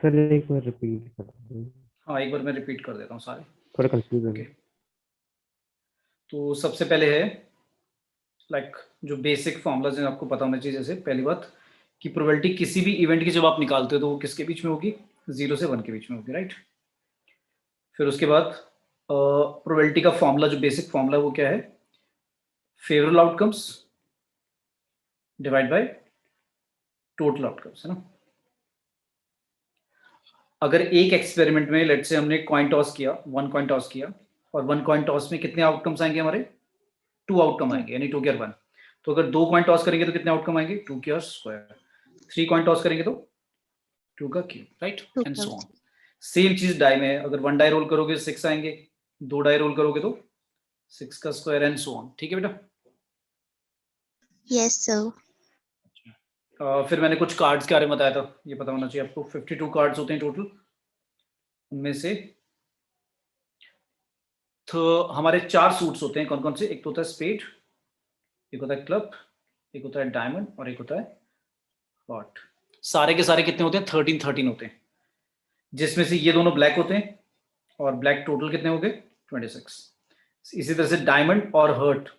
Sir एक बार repeat कर दो। हाँ, एक बार मैं रिपीट कर देता हूँ सारे। थोड़ा कंफ्यूजन ओके, है। तो सबसे पहले है लाइक जो बेसिक फॉर्मूलाज हैं आपको पता होना चाहिए। जैसे पहली बात कि प्रोबेबिलिटी किसी भी इवेंट की जब आप निकालते हो तो वो किसके बीच में होगी? 0 से 1 के बीच में होगी, राइट। फिर उसके बाद प्रोबेबिलिटी का फॉर्मूला, जो बेसिक फॉर्मूला है वो क्या है? Favourable outcomes divide by total outcomes, है ना। अगर एक एक्सपेरिमेंट में लेट्स से हमने कॉइन टॉस किया, 1 कॉइन टॉस किया, और 1 कॉइन टॉस में कितने आउटकम्स आएंगे हमारे? 2 आउटकम टू। आएंगे, यानी 2 के 1। तो अगर 2 कॉइन टॉस करेंगे तो कितने आउटकम आएंगे? 2 के स्क्वायर। 3 कॉइन टॉस करेंगे तो 2 का क्यूब, राइट, टू एंड का सो ऑन। सेम चीज डाई में, अगर 1 डाई रोल करोगे 6 आएंगे, 2 डाई रोल करोगे तो 6 का स्क्वायर, एंड सो ऑन। ठीक है बेटा। Yes sir. फिर मैंने कुछ कार्ड्स के बारे में बताया था, ये पता होना चाहिए आपको। 52 कार्ड्स होते हैं टोटल। उनमें से तो हमारे 4 सूट्स होते हैं। कौन कौन से? एक तो होता है स्पेड, एक होता है क्लब, एक होता है डायमंड, और एक होता है हॉट। सारे के सारे कितने होते हैं? 13 होते हैं, जिसमें से ये दोनों ब्लैक होते हैं, और ब्लैक टोटल कितने हो गए? 26। इसी तरह से डायमंड और हर्ट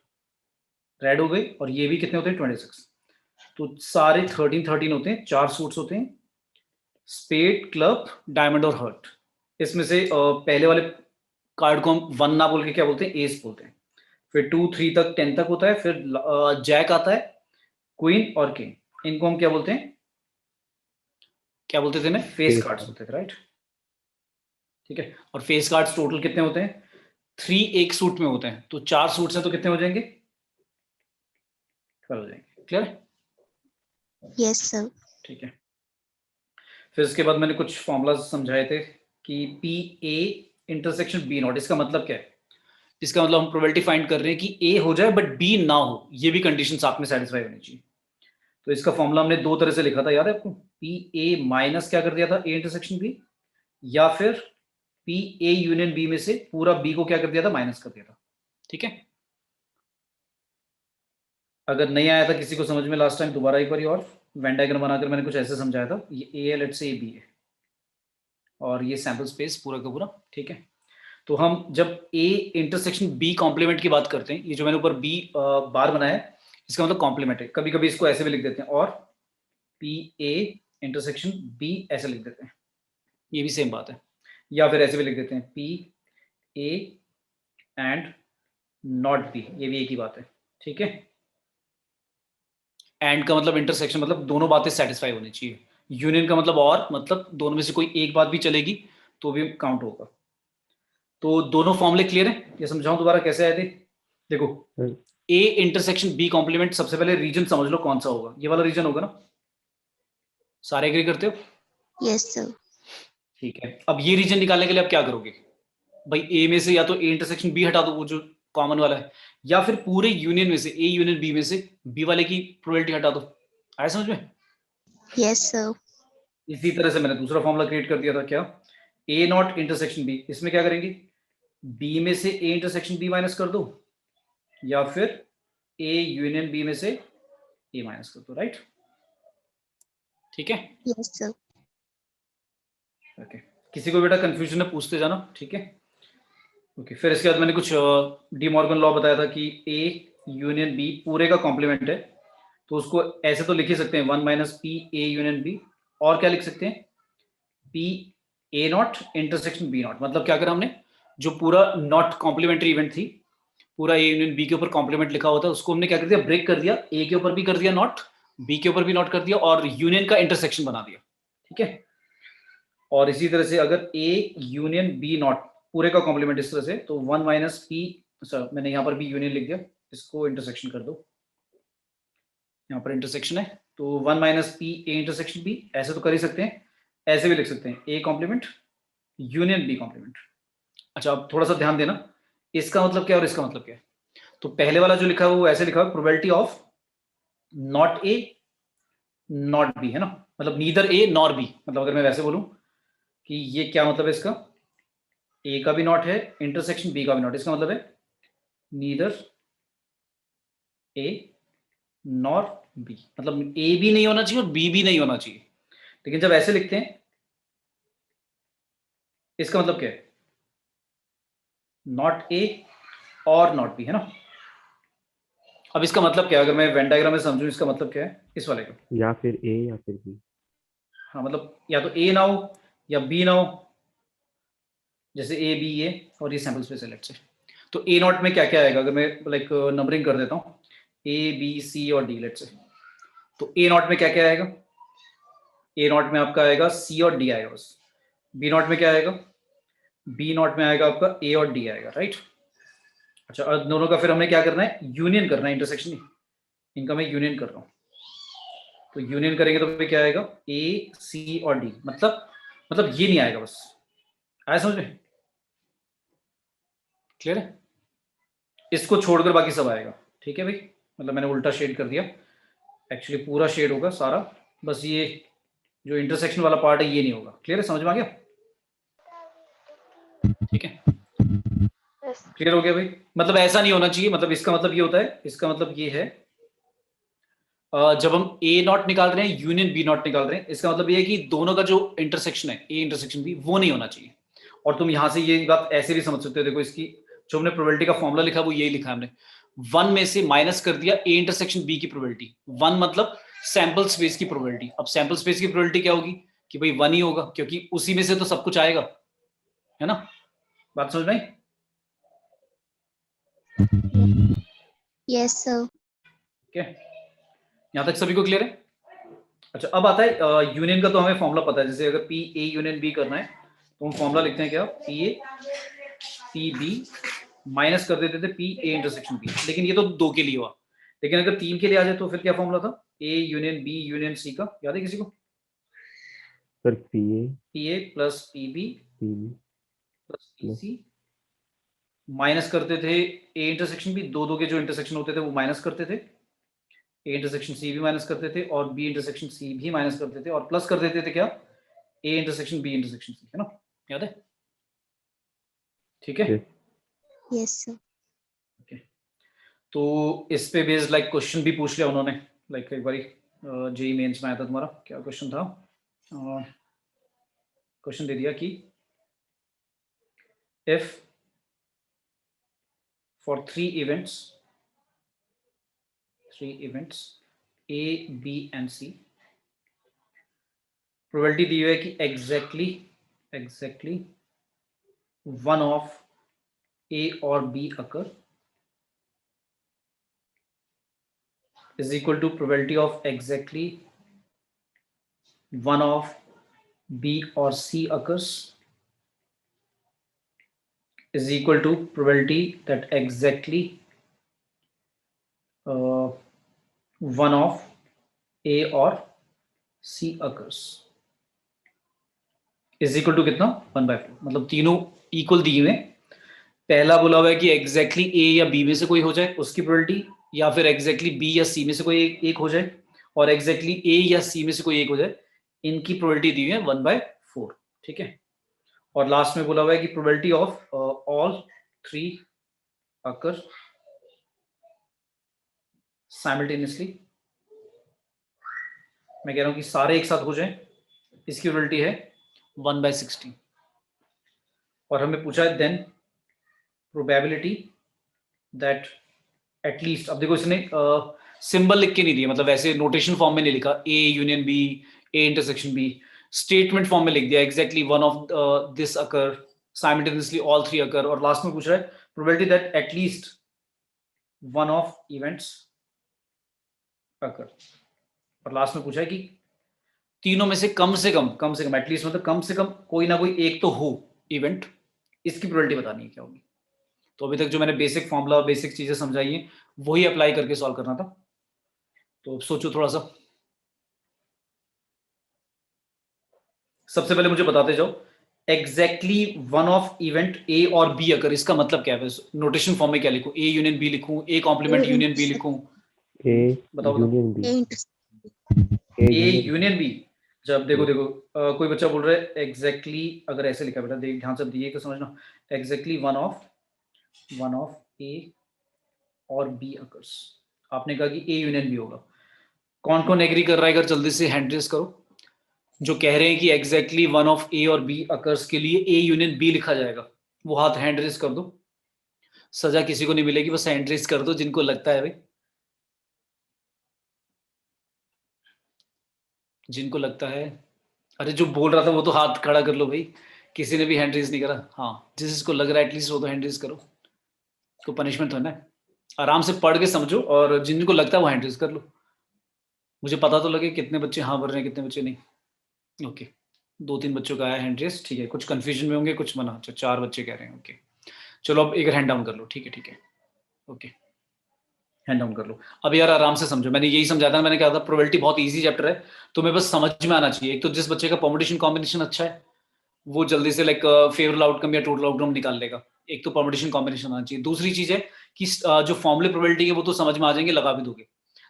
रेड हो गए, और ये भी कितने होते हैं? 26। तो सारे 13 होते हैं, 4 सूट्स होते हैं, स्पेड, क्लब, डायमंड और हर्ट। इसमें से पहले वाले कार्ड को हम 1 ना बोल के क्या बोलते हैं? एस बोलते हैं। फिर 2 3 तक 10 तक होता है। फिर जैक आता है, क्वीन और किंग। इनको हम क्या बोलते हैं? क्या बोलते थे ना? फेस कार्ड्स होते थे, राइट। ठीक है। और फेस कार्ड्स टोटल कितने होते हैं? 3 एक सूट में होते हैं, तो 4 सूट्स हैं तो कितने हो जाएंगे? 12 हो जाएंगे। क्लियर है? Yes sir. ठीक है। फिर इसके बाद मैंने कुछ फॉर्मूला समझाए थे कि P A intersection B not, इसका मतलब क्या है? इसका मतलब हम प्रोबेबिलिटी फाइंड कर रहे हैं कि ए हो जाए बट बी ना हो, ये भी कंडीशन साथ में सेटिस्फाई होनी चाहिए। तो इसका फॉर्मूला हमने 2 तरह से लिखा था, याद है आपको? पी ए माइनस क्या कर दिया था? ए इंटरसेक्शन बी, या फिर पी ए यूनियन बी में से पूरा बी को क्या कर दिया था? माइनस कर दिया था। ठीक है। अगर नहीं आया था किसी को समझ में लास्ट टाइम, दोबारा एक बार और वेन डायग्राम बनाकर मैंने कुछ ऐसे समझाया था। ये ए है, लेट्स से ए बी है, और ये सैंपल स्पेस पूरा का पूरा। ठीक है। तो हम जब ए इंटरसेक्शन बी कॉम्प्लीमेंट की बात करते हैं, ये जो मैंने ऊपर बी बार बनाया है, इसका मतलब कॉम्प्लीमेंट है। कभी कभी इसको ऐसे भी लिख देते हैं, और पी ए इंटरसेक्शन बी ऐसे लिख देते हैं, ये भी सेम बात है। या फिर ऐसे भी लिख देते हैं, P A and not be, ये भी एक ही बात है। ठीक है। एंड का मतलब इंटरसेक्शन, मतलब दोनों बातें सेटिस्फाई होनी चाहिए। यूनियन का मतलब और, मतलब दोनों में से कोई एक बात भी चलेगी तो भी काउंट होगा। तो दोनों फॉर्मूले क्लियर है? ये समझाऊं दोबारा कैसे आए थे? देखो, ए इंटरसेक्शन बी कॉम्प्लीमेंट, सबसे पहले रीजन समझ लो कौन सा होगा। ये वाला रीजन होगा ना, सारे एग्री करते हो? Yes sir. ठीक है। अब ये रीजन निकालने के लिए आप क्या करोगे भाई? ए में से या तो ए इंटरसेक्शन बी हटा दो, वो जो कॉमन वाला है, या फिर पूरे यूनियन में से, ए यूनियन बी में से बी वाले की प्रोबेबिलिटी हटा दो। आया समझ में? Yes sir. इसी तरह से मैंने दूसरा फॉर्मूला क्रिएट कर दिया था, क्या? ए नॉट इंटरसेक्शन बी, इसमें क्या करेंगे? बी में से ए इंटरसेक्शन बी माइनस कर दो, या फिर ए यूनियन बी में से ए माइनस कर दो, राइट। ठीक है। Yes sir. ओके। किसी को बेटा कंफ्यूजन है पूछते जाना, ठीक है। ओके। फिर इसके बाद मैंने कुछ डी मॉर्गन लॉ बताया था कि ए यूनियन बी पूरे का कॉम्प्लीमेंट है, तो उसको ऐसे तो लिख ही सकते हैं, 1 minus P A union B. और क्या लिख सकते हैं? P A not intersection B not. मतलब क्या करा हमने? जो पूरा नॉट कॉम्प्लीमेंट्री इवेंट थी, पूरा ए यूनियन बी के ऊपर कॉम्प्लीमेंट लिखा हुआ था, उसको हमने क्या कर दिया? ब्रेक कर दिया। ए के ऊपर भी कर दिया नॉट, बी के ऊपर भी नॉट कर दिया, और यूनियन का इंटरसेक्शन बना दिया। ठीक है। और इसी तरह से अगर ए यूनियन बी नॉट पूरे का कॉम्प्लीमेंट इस तरह से, तो 1 माइनस पी, सर मैंने यहाँ पर भी यूनियन लिख दिया, इसको इंटरसेक्शन कर दो। यहाँ पर इंटरसेक्शन है, तो 1 minus P A intersection B, ऐसे तो कर ही सकते हैं। ऐसे भी लिख सकते हैं, A complement union B complement. अच्छा, अब थोड़ा सा ध्यान देना, इसका मतलब क्या और इसका मतलब क्या है। तो पहले वाला जो लिखा है वो ऐसे लिखा है, probability of not a not be, है ना, मतलब नीदर ए नॉर बी। मतलब अगर मैं वैसे बोलूं कि ये क्या मतलब है इसका? ए का भी नॉट है, इंटरसेक्शन बी का भी नॉट, इसका मतलब है नीदर ए नॉर बी। मतलब ए भी नहीं होना चाहिए और बी भी नहीं होना चाहिए। लेकिन जब ऐसे लिखते हैं इसका मतलब क्या है? नॉट ए और नॉट बी, है ना? अब इसका मतलब क्या है? अगर मैं वेन डायग्राम में समझूं, इसका मतलब क्या है इस वाले का? या फिर ए या फिर बी। हाँ, मतलब या तो ए ना हो या बी ना हो, जैसे ए बी ए, और ये सैंपल स्पेस है लेट्स से। तो ए नॉट में क्या क्या आएगा? अगर मैं लाइक नंबरिंग कर देता हूँ, ए बी सी और डी लेट्स से, तो ए नॉट में क्या क्या आएगा? ए नॉट में आपका आएगा सी और डी आएगा बस। बी नॉट में क्या आएगा? बी नॉट में आएगा आपका ए और डी आएगा, राइट? अच्छा, और दोनों का फिर हमने क्या करना है? यूनियन करना है, इंटरसेक्शन नहीं। इनका मैं यूनियन कर रहा हूँ, तो यूनियन करेंगे तो फिर क्या आएगा? ए सी और डी। मतलब ये नहीं आएगा बस। आया समझ में? क्लियर है? इसको छोड़कर बाकी सब आएगा, ठीक है भाई? मतलब मैंने उल्टा शेड कर दिया, एक्चुअली पूरा शेड होगा सारा, बस ये जो इंटरसेक्शन वाला पार्ट है ये नहीं होगा। क्लियर है? समझ में आ गया? ठीक है, क्लियर हो गया भाई? मतलब ऐसा नहीं होना चाहिए, मतलब इसका मतलब ये होता है, इसका मतलब ये है जब हम ए नॉट निकाल रहे हैं, यूनियन बी नॉट निकाल रहे हैं, इसका मतलब ये है कि दोनों का जो इंटरसेक्शन है, ए इंटरसेक्शन बी, वो नहीं होना चाहिए। और तुम यहां से ये बात ऐसे भी समझ सकते हो, देखो इसकी जो हमने प्रोबेबिलिटी का फॉर्मूला लिखा वो यही लिखा है हमने, 1 में से माइनस कर दिया ए इंटरसेक्शन बी की प्रोबेबिलिटी। 1 मतलब सैंपल स्पेस की प्रोबेबिलिटी। अब सैंपल स्पेस की प्रोबेबिलिटी क्या होगी? कि भाई 1 ही होगा, क्योंकि उसी में से तो सब कुछ आएगा, है ना? बात समझ में आई? Yes, sir. क्या यहां तक सभी को क्लियर है? अच्छा, अब आता है यूनियन का। तो हमें फॉर्मूला पता है, जैसे अगर पी ए यूनियन बी करना है तो हम फॉर्मूला लिखते हैं क्या? P A P B minus कर देते थे पी ए इंटरसेक्शन बी। लेकिन ये तो 2 के लिए हुआ, लेकिन अगर 3 के लिए आ जाए तो फिर क्या फॉर्मूला था? A union B union C का, याद है किसी को? Sir P A plus P B B plus P C minus करते थे ए इंटरसेक्शन बी। 2 2 के जो इंटरसेक्शन होते थे वो माइनस करते थे, ए इंटरसेक्शन सी भी माइनस करते थे और बी इंटरसेक्शन सी भी माइनस करते थे, और प्लस कर देते थे क्या? A intersection B intersection C, है ना? याद है? ठीक है। Yes, sir. ओके, तो इस पे बेस्ड लाइक क्वेश्चन भी पूछ लिया उन्होंने। लाइक एक बारी जेई मेंस में आया था तुम्हारा, क्या क्वेश्चन था? क्वेश्चन दे दिया कि if for 3 events A, B and C, probability दी हुई है कि एग्जैक्टली वन ऑफ A और B occur is equal to probability of exactly one of B or C occurs is equal to probability that exactly one of A और C occurs is equal to कितना? 1/4। मतलब तीनों equal दिए हुए। पहला बोला हुआ है कि एग्जैक्टली ए या बी में से कोई हो जाए उसकी प्रोबेबिलिटी, या फिर एग्जैक्टली बी या सी में से कोई एक हो जाए, और एग्जैक्टली ए या सी में से कोई एक हो जाए। इनकी प्रोबेबिलिटी दी हुई है 1/4, ठीक है? और लास्ट में बोला हुआ है कि probability of all 3 occur simultaneously. मैं कह रहा हूं कि सारे एक साथ हो जाए, इसकी प्रोबेबिलिटी है 1/16। और हमें पूछा है देन प्रोबेबिलिटी दैट एटलीस्ट, अब देखो इसने सिंबल लिख के नहीं दिया, मतलब ऐसे नोटेशन फॉर्म में नहीं लिखा A union B, A intersection B, statement form में लिख दिया exactly one of this occur simultaneously all 3 occur, और लास्ट में पूछ रहा है probability that at least one of events occur, और लास्ट में पूछा है कि तीनों में से कम से कम एटलीस्ट, मतलब कम से कम कोई ना कोई एक तो हो इवेंट, इसकी प्रोबेबिलिटी बतानी है क्या होगी। तो अभी तक जो मैंने बेसिक फॉर्मूला बेसिक चीजें समझाई हैं वही अप्लाई करके सॉल्व करना था। तो सोचो थोड़ा सा। सबसे पहले मुझे बताते जाओ exactly one of event A और बी अगर, इसका मतलब क्या है? नोटेशन फॉर्म में क्या लिखूं? ए यूनियन बी लिखूं, ए कॉम्प्लीमेंट यूनियन बी लिखूं? ए बताओ union B. A union B. जब देखो कोई बच्चा बोल रहा है एग्जैक्टली, अगर ऐसे लिखा बेटा देख ध्यान से दिए तो समझना, एग्जैक्टली वन ऑफ ए और बी अकर्स। आपने कहा कि ए यूनियन बी होगा। कौन कौन एग्री कर रहा है? अगर जल्दी से हैंड रेज करो। जो कह रहे हैं कि एग्जैक्टली वन ऑफ ए और बी अकर्स के लिए ए यूनियन बी लिखा जाएगा, वो हाथ हैंड रेज कर दो। सजा किसी को नहीं मिलेगी, बस हैंड रेज कर दो जिनको लगता है भाई, जिनको लगता है। अरे जो बोल रहा था वो तो हाथ खड़ा कर लो भाई, किसी ने भी हैंड रेज नहीं करा। हाँ, जिसको लग रहा है एटलीस्ट वो तो हैंड रेज करो, को पनिशमेंट होना है। आराम से पढ़ के समझो, और जिनको लगता है वो हैंड रेज कर लो, मुझे पता तो लगे कितने बच्चे हाँ भर रहे हैं कितने बच्चे नहीं। ओके, 2-3 बच्चों का आया हैंड रेज, ठीक है। कुछ कंफ्यूजन में होंगे, कुछ मना। अच्छा, 4 बच्चे कह रहे हैं। ओके, चलो अब एक हैंड डाउन कर लो। ठीक है, ठीक है, ओके, हैंड डाउन कर लो। अब यार आराम से समझो, मैंने यही समझाया था, मैंने कहा था प्रोबेबिलिटी बहुत इजी चैप्टर है, तुम्हें बस समझ में आना चाहिए। एक तो जिस बच्चे का परमुटेशन कॉम्बिनेशन अच्छा है वो जल्दी से लाइक फेवरेबल आउटकम या टोटल आउटकम निकाल लेगा। एक तो परमुटेशन कॉम्बिनेशन आना चाहिए। दूसरी चीज है कि जो फॉर्मूले प्रोबेबिलिटी है वो तो समझ में आ जाएंगे, लगा भी दोगे।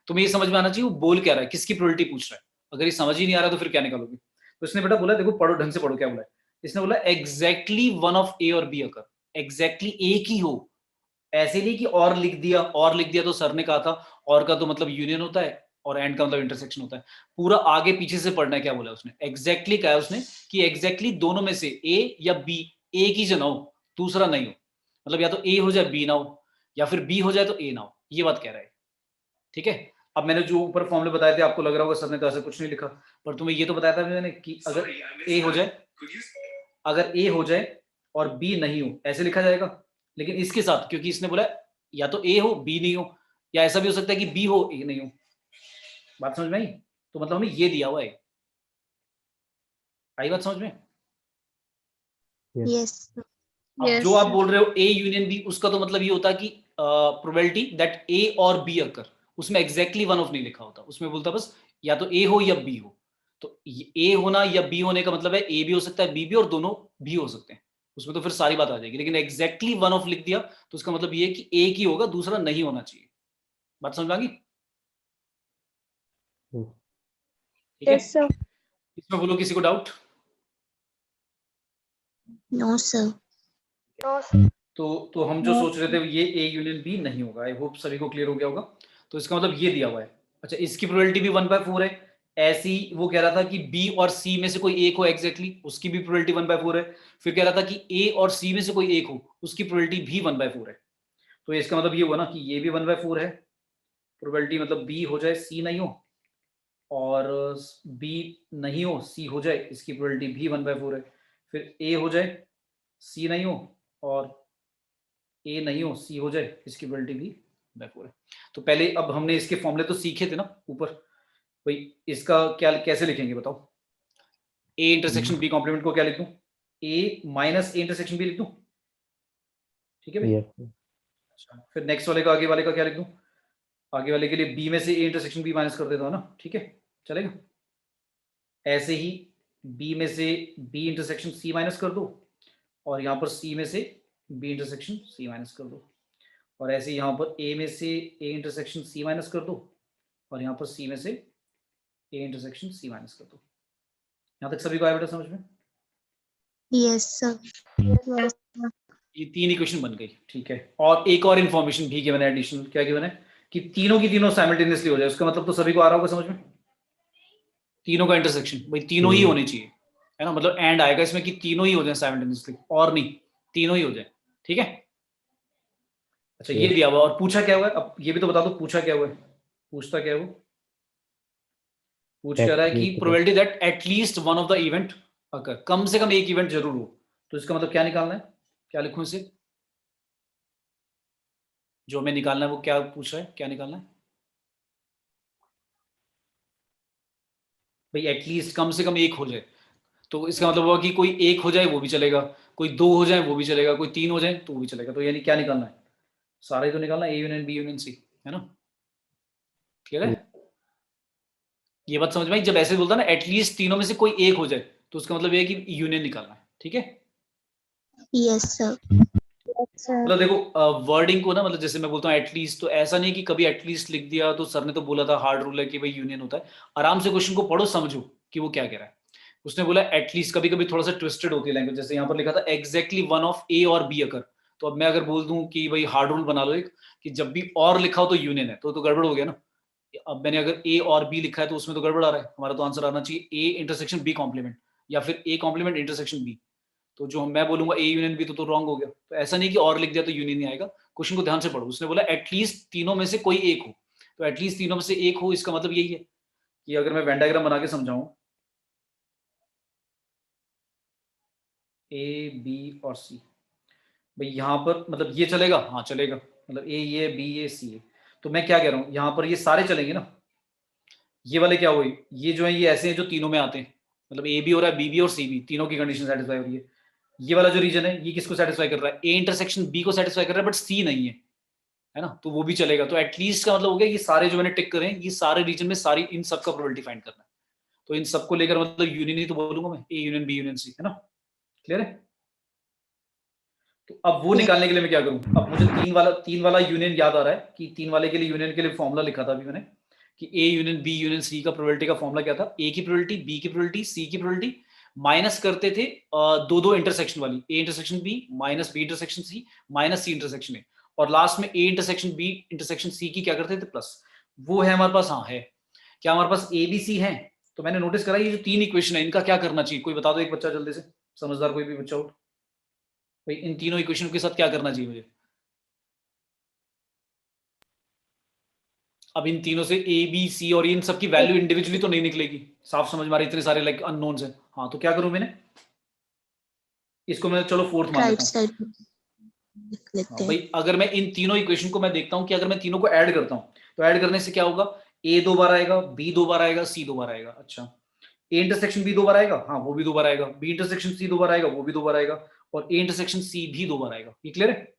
तुम्हें ये समझ में आना चाहिए वो बोल क्या रहा है, किसकी प्रोबेबिलिटी पूछ रहा है। अगर ये समझ ही नहीं आ रहा तो फिर क्या निकालोगे। तो इसने बेटा बोला, देखो पढ़ो ढंग से पढ़ो, क्या बोला है इसने, बोला एग्जैक्टली वन ऑफ ए और बी अकर, एग्जैक्टली एक ही हो। ऐसे नहीं कि और लिख दिया, और लिख दिया तो सर ने कहा था और का तो मतलब यूनियन होता है और एंड का मतलब इंटरसेक्शन होता है। पूरा आगे पीछे से पढ़ना है। क्या बोला उसने, एग्जैक्टली कहा है उसने कि एग्जैक्टली दोनों में से ए या बी, एक ही जना हो दूसरा नहीं हो, मतलब या तो ए हो जाए बी ना हो, या फिर बी हो जाए तो ए ना हो, ये बात कह रहा है। ठीक है, अब मैंने जो ऊपर फॉर्मूले बताए थे आपको लग रहा होगा सर ने तो ऐसा कुछ नहीं लिखा, पर तुम्हें ये तो बताया था मैंने कि अगर ए हो जाए, अगर ए हो जाए और बी नहीं हो ऐसे लिखा जाएगा। लेकिन इसके साथ, क्योंकि इसने बोला या तो ए हो बी नहीं हो, या ऐसा भी हो सकता है कि बी हो ए नहीं हो। बात समझ में आई? तो मतलब हमें ये दिया हुआ है। आई बात समझ में? Yes. अब Yes. जो आप बोल रहे हो ए यूनियन बी, उसका तो मतलब ये होता है कि प्रोबेबिलिटी दैट ए और बी अकर, उसमें एग्जैक्टली वन ऑफ नहीं लिखा होता, उसमें बोलता बस या तो ए हो या बी हो। तो ए होना या बी होने का मतलब है ए भी हो सकता है बी भी, और दोनों भी हो सकते हैं, उसमें तो फिर सारी बात आ जाएगी। लेकिन एग्जैक्टली वन ऑफ लिख दिया तो उसका मतलब ये है कि एक ही होगा, दूसरा नहीं होना चाहिए। बात समझ में आ गई? ठीक है, Yes, sir. इसमें बोलो किसी को डाउट? No, sir. तो हम जो सोच रहे थे ये ए यूनियन बी नहीं होगा। आई होप सभी को क्लियर हो गया होगा। तो इसका मतलब ये दिया हुआ है। अच्छा, इसकी प्रोबेबिलिटी भी 1/4 है। ऐसी वो कह रहा था कि बी और सी में से कोई एक हो एग्जैक्टली, उसकी भी प्रोबेबिलिटी 1/4 है। फिर कह रहा था कि ए और सी में से कोई एक हो, उसकी प्रोबेबिलिटी भी 1/4 है। तो इसका मतलब ये हुआ ना कि ये भी 1/4 है प्रोबेबिलिटी, मतलब बी हो जाए सी नहीं हो, और बी नहीं हो सी हो जाए, इसकी प्रोबेबिलिटी भी 1/4 है। फिर ए हो जाए सी नहीं हो, और ए नहीं हो सी हो जाए, इसकी प्रोबेबिलिटी भी 1/4 है। तो पहले अब हमने इसके फॉर्मूले तो सीखे थे ना ऊपर, भाई इसका क्या कैसे लिखेंगे बताओ। ए इंटरसेक्शन बी कॉम्प्लीमेंट को क्या लिख दूं, ए माइनस ए इंटरसेक्शन बी लिख दूं। ठीक है भाई? Yes. अच्छा, फिर नेक्स्ट वाले का, आगे वाले का क्या लिख दूं? आगे वाले के लिए बी में से ए इंटरसेक्शन बी माइनस कर देता हूं ना, ठीक है चलेगा। ऐसे ही बी में से बी इंटरसेक्शन सी माइनस कर दो, और यहाँ पर सी में से बी इंटरसेक्शन सी माइनस कर दो, और ऐसे यहाँ पर ए में से ए इंटरसेक्शन सी माइनस कर दो, और यहाँ पर सी में से ए इंटरसेक्शन सी माइनस कर दो। यहाँ तक सभी को आया बेटा समझ में? Yes, sir. Yes. ये 3 इक्वेशन बन गई। ठीक है, और एक और इन्फॉर्मेशन भी गिवन है एडिशनल। क्या गिवन है? कि तीनों की तीनों साइमल्टेनियसली हो जाए। उसका मतलब तो सभी को आ रहा होगा समझ में, तीनों का इंटरसेक्शन भाई तीनों ही होने चाहिए, है ना। मतलब एंड आएगा इसमें कि तीनों ही हो जाए साइमल्टेनियसली, और नहीं तीनों ही हो जाए। ठीक है, अच्छा ये दिया हुआ। और पूछा क्या हुआ है, अब ये भी तो बता दो पूछा क्या हुआ है। पूछता क्या है वो? पूछ क्या रहा है कि probability that at least one of the event occur, कम से कम एक इवेंट जरूर हो। तो इसका मतलब क्या निकालना है, क्या लिखूं इसे? जो हमें निकालना है वो क्या पूछ रहा है, क्या निकालना है भाई? एटलीस्ट कम से कम एक हो जाए। तो इसका मतलब हुआ कि कोई एक हो जाए वो भी चलेगा, कोई 2 हो जाए वो भी चलेगा, कोई 3 हो जाए तो वो भी चलेगा। तो यानी क्या निकालना है? सारा ही तो निकालना है, A union B union C, है ना। क्लियर है? ये बात समझ में आई? जब ऐसे बोलता ना एटलीस्ट तीनों में से कोई एक हो जाए, तो उसका मतलब ये है कि यूनियन निकालना है। ठीक है, Yes, sir. मतलब देखो वर्डिंग को ना, मतलब जैसे मैं बोलता हूँ एटलीस्ट, तो ऐसा नहीं कि कभी एटलीस्ट लिख दिया तो सर ने तो बोला था हार्ड रूल है कि भाई यूनियन होता है। आराम से क्वेश्चन को पढ़ो, समझो कि वो क्या कह रहा है। उसने बोला एटलीस्ट, कभी कभी थोड़ा सा ट्विस्टेड होती है लैंग्वेज। जैसे यहाँ पर लिखा था एग्जैक्टली वन ऑफ ए और बी अकर, तो अब मैं अगर बोल दूं कि भाई हार्ड रूल बना लो एक, कि जब भी और लिखा हो तो यूनियन है, तो गड़बड़ हो गया ना। अब मैंने अगर ए और बी लिखा है तो उसमें तो गड़बड़ आ रहा है, हमारा तो आंसर आना चाहिए ए इंटरसेक्शन बी कॉम्प्लीमेंट या फिर ए कॉम्प्लीमेंट इंटरसेक्शन बी। तो जो मैं बोलूंगा ए यूनियन बी तो रॉन्ग हो गया। तो ऐसा नहीं कि और लिख दिया तो यूनियन नहीं आएगा, क्वेश्चन को ध्यान से पढ़ो। उसने बोला एटलीस्ट तीनों में से कोई एक हो, तो एटलीस्ट तीनों में से एक हो इसका मतलब यही है कि अगर मैं वेन डायग्राम बना के समझाऊं ए बी और सी, भाई यहाँ पर मतलब ये चलेगा, हाँ चलेगा, मतलब ए ये बी ये सी है। तो मैं क्या कह रहा हूँ यहाँ पर ये सारे चलेंगे ना, ये वाले क्या हुए, ये जो है ये ऐसे हैं जो तीनों में आते हैं, मतलब ए भी हो रहा है बी भी और सी भी, तीनों की कंडीशन सेटिस्फाई हो रही है। ये वाला जो रीजन है ये किसको सेटिस्फाई कर रहा है, ए इंटरसेक्शन बी को सेटिस्फाई कर रहा है बट सी नहीं है ना, तो वो भी चलेगा। तो एटलीस्ट का मतलब हो गया ये सारे जो मैंने टिक करे हैं ये सारे रीजन में सारी इन सब का प्रोबेबिलिटी फाइंड करना है। तो इन सबको लेकर मतलब यूनियन ही तो बोलूंगा मैं, A union B union C, है ना, क्लियर है। तो अब वो निकालने के लिए मैं क्या करूं, अब मुझे तीन वाला यूनियन याद आ रहा है कि तीन वाले के लिए यूनियन के लिए फॉर्मूला लिखा था अभी मैंने कि A union B union C का प्रोबेबिलिटी का फॉर्मूला क्या था, ए की प्रोबेबिलिटी बी की प्रोबेबिलिटी सी की प्रोबेबिलिटी माइनस करते थे दो दो इंटरसेक्शन वाली, A intersection B minus B intersection C minus C intersection A, और लास्ट में A intersection B intersection C की क्या करते थे प्लस। वो है हमारे पास, हाँ है। क्या हमारे पास ए बी सी है, तो मैंने नोटिस करा ये जो तीन इक्वेशन है इनका क्या करना चाहिए, कोई बता दो एक बच्चा जल्दी से, समझदार कोई भी बच्चा हो भाई, इन तीनों इक्वेशन के साथ क्या करना चाहिए मुझे। अब इन तीनों से ए बी सी और इन सबकी वैल्यू इंडिविजुअली तो नहीं निकलेगी, साफ समझ में आ रही, इतने सारे लाइक अननोन्स हैं। हाँ तो क्या करूं मैंने, इसको मैं चलो फोर्थ मान राइट लेता हूं। साइड लिख लेते हाँ हैं। भाई अगर मैं इन तीनों इक्वेशन को मैं देखता हूं कि अगर मैं तीनों को ऐड करता हूं तो ऐड करने से क्या होगा, ए दो बार आएगा, बी दो बार आएगा, सी दो बार आएगा। अच्छा ए इंटरसेक्शन बी दो बार आएगा, हाँ वो भी दो बार आएगा, बी इंटरसेक्शन सी दो बार आएगा, वो भी दो बार आएगा, और ए इंटरसेक्शन सी भी दो बार आएगा। ये क्लियर है।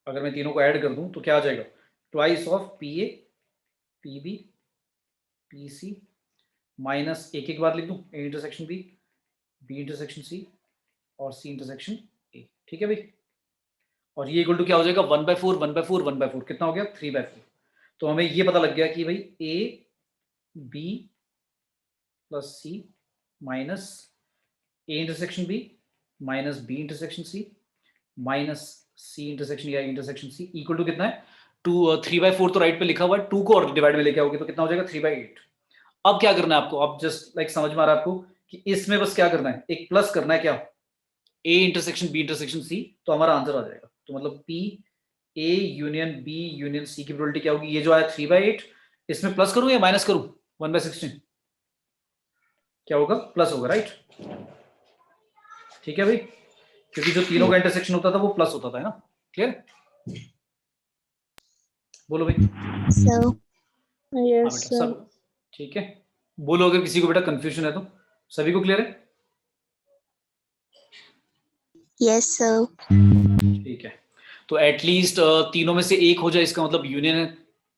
अगर मैं तीनों को ऐड कर दूं तो क्या आ जाएगा, twice of P A P B P C minus एक एक बार लिख दूं A intersection B B intersection C और सी इंटरसेक्शन ए, ठीक है भाई। और ये इक्वल टू क्या हो जाएगा, 1/4 1/4 1/4, कितना हो गया 3/4। तो हमें ये पता लग गया कि भाई A B plus C minus A intersection B minus B intersection C minus C intersection या इंटरसेक्शन सी इक्वल टू कितना है 3/4, तो राइट पे लिखा हुआ है, 2 को और डिवाइड में लेके आओगे तो कितना हो जाएगा 3/8। अब क्या करना है आपको, अब जस्ट लाइक समझ में आ रहा है आपको कि इसमें बस क्या करना है, एक प्लस करना है, क्या A intersection B intersection C, तो हमारा आंसर आ जाएगा। तो मतलब P A union B union C की प्रोबेबिलिटी क्या होगी, ये जो आया 3/8, इसमें प्लस करूं या माइनस करूं 1/16, क्या होगा प्लस होगा, राइट। ठीक है भाई, क्योंकि जो तीनों का इंटरसेक्शन होता था वो प्लस होता था, है ना, क्लियर। बोलो भाई। सर हाँ यस बेटा सब ठीक है, बोलो अगर किसी को बेटा कंफ्यूजन है तो। सभी को क्लियर है, यस सर। ठीक है। तो एटलीस्ट तीनों में से एक हो जाए इसका मतलब यूनियन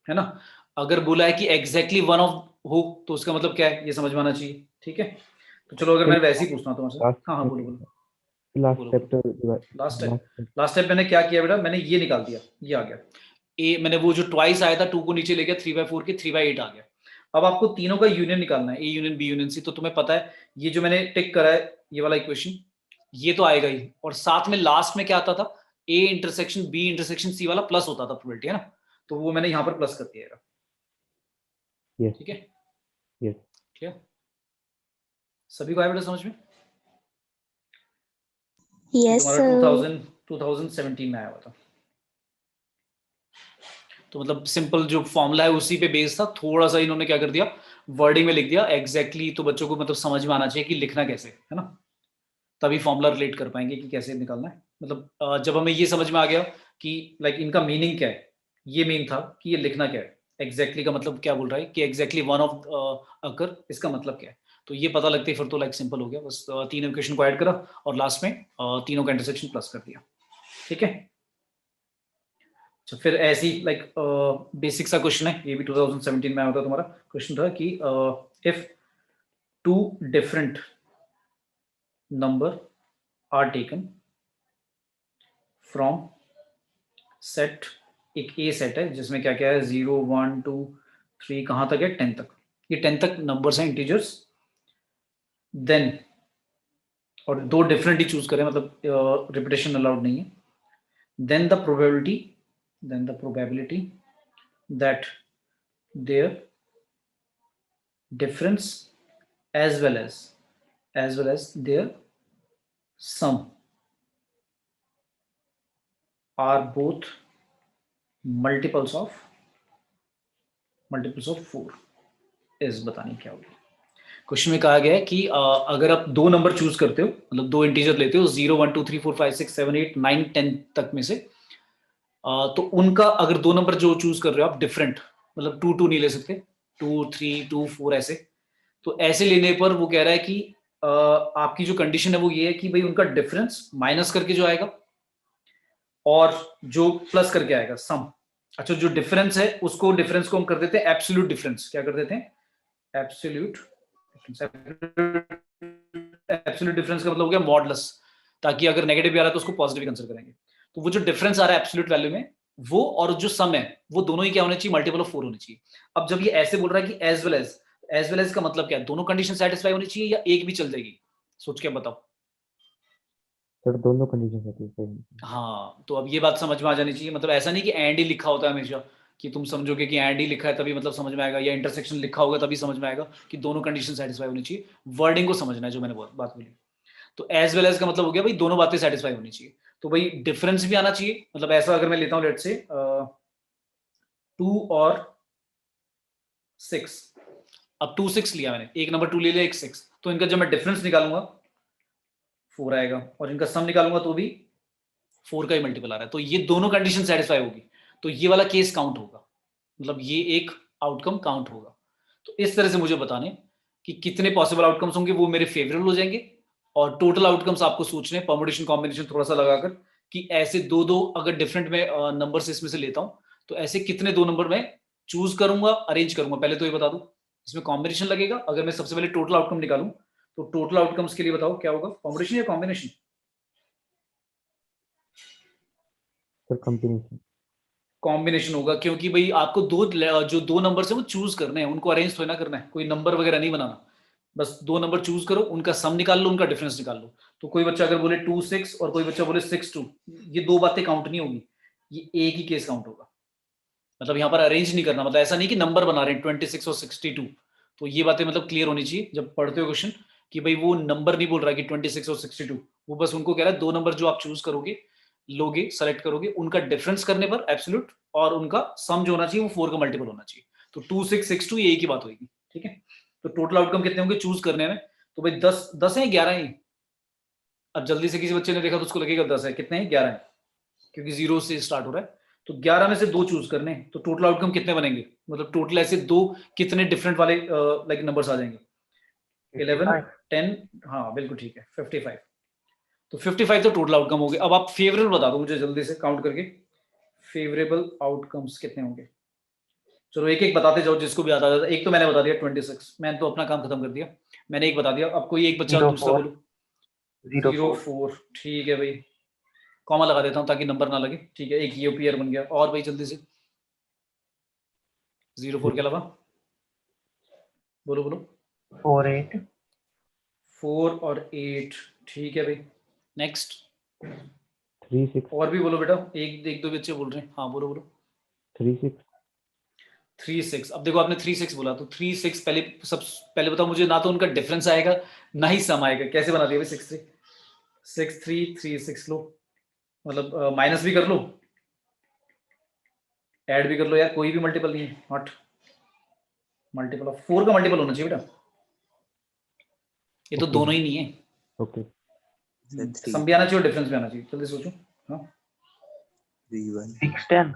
है ना। अगर बोला है कि एग्जैक्टली वन ऑफ हो तो उसका मतलब क्या है ये समझ में आना चाहिए, ठीक है। तो चलो अगर मैं वैसे ही पूछता हूँ तुम्हारे से, हाँ हाँ बोलो बोलो लास्ट बोलो स्टेप बोलो। लास्ट स्टेप मैंने क्या किया बेटा, मैंने ये निकाल दिया, ये आ गया ए, मैंने वो जो ट्वाइस आया था 2 को नीचे ले गया, 3/4 के 3/8 आ गया। अब आपको तीनों का यूनियन निकालना है, A union B union C. तो तुम्हें पता है ये जो मैंने टिक करा है ये वाला इक्वेशन ये तो आएगा ही, और साथ में लास्ट में क्या आता था, A intersection B intersection C वाला प्लस होता था प्रोबेबिलिटी, है ना, तो वो मैंने यहाँ पर प्लस कर दिया, यस ठीक है। यस ठीक है, सभी को आया बेटा समझ में। यस तुम्हारा सर। 2017 में आया हुआ था, तो मतलब सिंपल जो फॉर्मूला है उसी पे बेस था, थोड़ा सा इन्होंने क्या कर दिया वर्डिंग में लिख दिया एग्जैक्टली, तो बच्चों को मतलब समझ में आना चाहिए कि लिखना कैसे है ना, तभी फॉर्मूला रिलेट कर पाएंगे कि कैसे निकालना है। मतलब जब हमें ये समझ में आ गया कि लाइक इनका मीनिंग क्या है, ये मीन था कि ये लिखना क्या है, एग्जैक्टली का मतलब क्या बोल रहा है कि एग्जैक्टली वन ऑफ अकर, इसका मतलब क्या है। तो ये पता लगते ही फिर तो लाइक सिंपल हो गया, बस तीन इक्वेशन को ऐड करा और लास्ट में तीनों का इंटरसेक्शन प्लस कर दिया, ठीक है। अच्छा फिर ऐसी लाइक बेसिक सा क्वेश्चन है, ये भी 2017 में आया था, तुम्हारा क्वेश्चन था कि if 2 different number are taken from set, एक ए सेट है जिसमें क्या क्या है 0 1 2 3 कहाँ तक है 10 तक, ये 10 तक नंबर्स हैं इंटीजर्स, देन और दो डिफरेंट ही चूज करें, मतलब रिपीटेशन अलाउड नहीं है, then the probability that their difference as well as their sum are both multiples of 4 इस बतानी क्या होगी। क्वेश्चन में कहा गया है कि अगर आप दो नंबर चूज करते हो, मतलब दो इंटीजर लेते हो 0 1 2 3 4 5 6 7 8 9 10 तक में से, तो उनका अगर दो नंबर जो चूज कर रहे हो आप डिफरेंट, मतलब 2 2 नहीं ले सकते, 2 3 2 4 ऐसे, तो ऐसे लेने पर वो कह रहा है कि आपकी जो कंडीशन है वो ये है कि भाई उनका डिफरेंस माइनस करके जो आएगा और जो प्लस करके आएगा सम। अच्छा, जो डिफरेंस है उसको डिफरेंस को हम कर देते हैं एब्सोल्यूट डिफरेंस। क्या कर देते हैं? एब्सोल्यूट डिफरेंस का मतलब हो गया मॉडुलस, ताकि अगर नेगेटिव भी आ रहा है तो उसको पॉजिटिव कंसीडर करेंगे। तो वो जो डिफरेंस आ रहा है एब्सोल्यूट वैल्यू में, वो और जो सम है वो दोनों ही क्या होने चाहिए? मल्टीपल ऑफ 4 होने चाहिए। अब जब ये ऐसे बोल रहा है कि एज वेल एज का मतलब क्या है? दोनों कंडीशन सेटिस्फाई होनी चाहिए या एक भी चल जाएगी? सोच के बताओ। सर दोनों कंडीशन सेटिस्फाई होनी चाहिए। हाँ, तो अब ये बात समझ में आ जानी चाहिए। मतलब ऐसा नहीं कि एंड ही लिखा होता है हमेशा, कि तुम समझोगे कि एंड ही लिखा है तभी मतलब समझ में आएगा, या इंटरसेक्शन लिखा होगा तभी समझ में आएगा, कि दोनों कंडीशन सेटिस्फाई होनी चाहिए। वर्डिंग को समझना है जो मैंने बात बोली। तो एज वेल एज का मतलब हो गया भाई दोनों बातें सेटिस्फाई होनी चाहिए। तो भाई डिफरेंस भी आना चाहिए, मतलब ऐसा अगर मैं लेता हूँ लेट से 2 और 6, अब 2 6 लिया मैंने, एक नंबर 2 ले लिया, एक 6, तो इनका जब मैं डिफरेंस निकालूंगा 4 आएगा, और इनका सम निकालूंगा तो भी 4 का ही मल्टीपल आ रहा है। तो ये दोनों कंडीशन सेटिस्फाई होगी, तो ये वाला केस काउंट होगा, मतलब ये एक आउटकम काउंट होगा। तो इस तरह से मुझे बताने कि कितने पॉसिबल आउटकम्स होंगे वो मेरे फेवरेबल हो जाएंगे, और टोटल आउटकम्स आपको सोचने, परम्यूटेशन कॉम्बिनेशन थोड़ा सा लगाकर, कि ऐसे दो दो अगर डिफरेंट में नंबर्स इसमें से लेता हूं तो ऐसे कितने दो नंबर में चूज करूंगा, अरेंज करूंगा। पहले तो ये बता दूं, इसमें कॉम्बिनेशन लगेगा। अगर मैं सबसे पहले टोटल आउटकम निकालूं तो टोटल आउटकम्स के लिए बताओ क्या होगा? कॉम्बिनेशन या कॉम्बिनेशन? Sir combination. कॉम्बिनेशन होगा, क्योंकि भाई आपको जो दो नंबर है वो चूज करने हैं, उनको अरेंज थोड़ा ना करना है, कोई नंबर वगैरह नहीं बनाना। बस दो नंबर चूज करो, उनका सम निकाल लो, उनका डिफरेंस निकाल लो। तो कोई बच्चा अगर बोले 2 6 और कोई बच्चा बोले 6 2, ये दो बातें काउंट नहीं होगी, ये एक ही केस काउंट होगा। मतलब यहाँ पर अरेंज नहीं करना, मतलब ऐसा नहीं कि नंबर बना रहे हैं 26 और 62। तो ये बातें मतलब क्लियर होनी चाहिए जब पढ़ते हो क्वेश्चन, कि भाई वो नंबर नहीं बोल रहा है कि 26 और 62, वो बस उनको कह रहा है दो नंबर जो आप चूज करोगे, लोगे, सेलेक्ट करोगे, उनका डिफरेंस करने पर एब्सोल्यूट, और उनका सम जो होना चाहिए वो 4 का मल्टीपल होना चाहिए। तो 2 6 6 2 ये एक ही बात होगी। ठीक है, तो टोटल आउटकम कितने होंगे चूज करने में? तो भाई 10 है 11 है। अब जल्दी से किसी बच्चे ने देखा तो उसको लगेगा 10 है, कितने हैं? 11 है, क्योंकि 0 से स्टार्ट हो रहा है। तो 11 में से दो चूज करने, तो टोटल आउटकम कितने बनेंगे? मतलब टोटल ऐसे दो कितने डिफरेंट वाले लाइक नंबर्स आ जाएंगे? 11 10, हाँ बिल्कुल ठीक है, 55। तो 55 तो टोटल आउटकम हो गए। अब आप फेवरेबल बता दो मुझे जल्दी से काउंट करके, फेवरेबल आउटकम्स कितने होंगे? चलो एक एक बताते जाओ, जिसको भी आता था। एक तो मैंने बता दिया 26, मैंने तो अपना काम खत्म कर दिया, मैंने एक बता दिया। अब कोई एक बच्चा दूसरा बोलो। 0 4, ठीक है भाई, कॉमा लगा देता हूँ ताकि नंबर ना लगे। ठीक है, एक ये पेयर बन गया। और भाई जल्दी से 0 4 के अलावा बोलो 4 8 4 और 8, ठीक है भाई। नेक्स्ट 3 6 और भी बोलो बेटा, एक दो बच्चे बोल रहे हैं। हाँ बोलो 3 6 3 6। अब देखो आपने 3 6 बोला, तो 3 6 पहले बताओ मुझे, ना तो उनका डिफरेंस आएगा ना ही सम आएगा। कैसे बना दिया भाई? 6 3 3 6 लो, मतलब माइनस भी कर लो, ऐड भी कर लो यार, कोई भी मल्टीपल नहीं है, नॉट मल्टीपल ऑफ 4 का मल्टीपल होना चाहिए बेटा, ये तो Okay. दोनों ही नहीं है। ओके सम भी आना चाहिए और डिफरेंस भी आना चाहिए। जल्दी सोचो। हाँ 6 10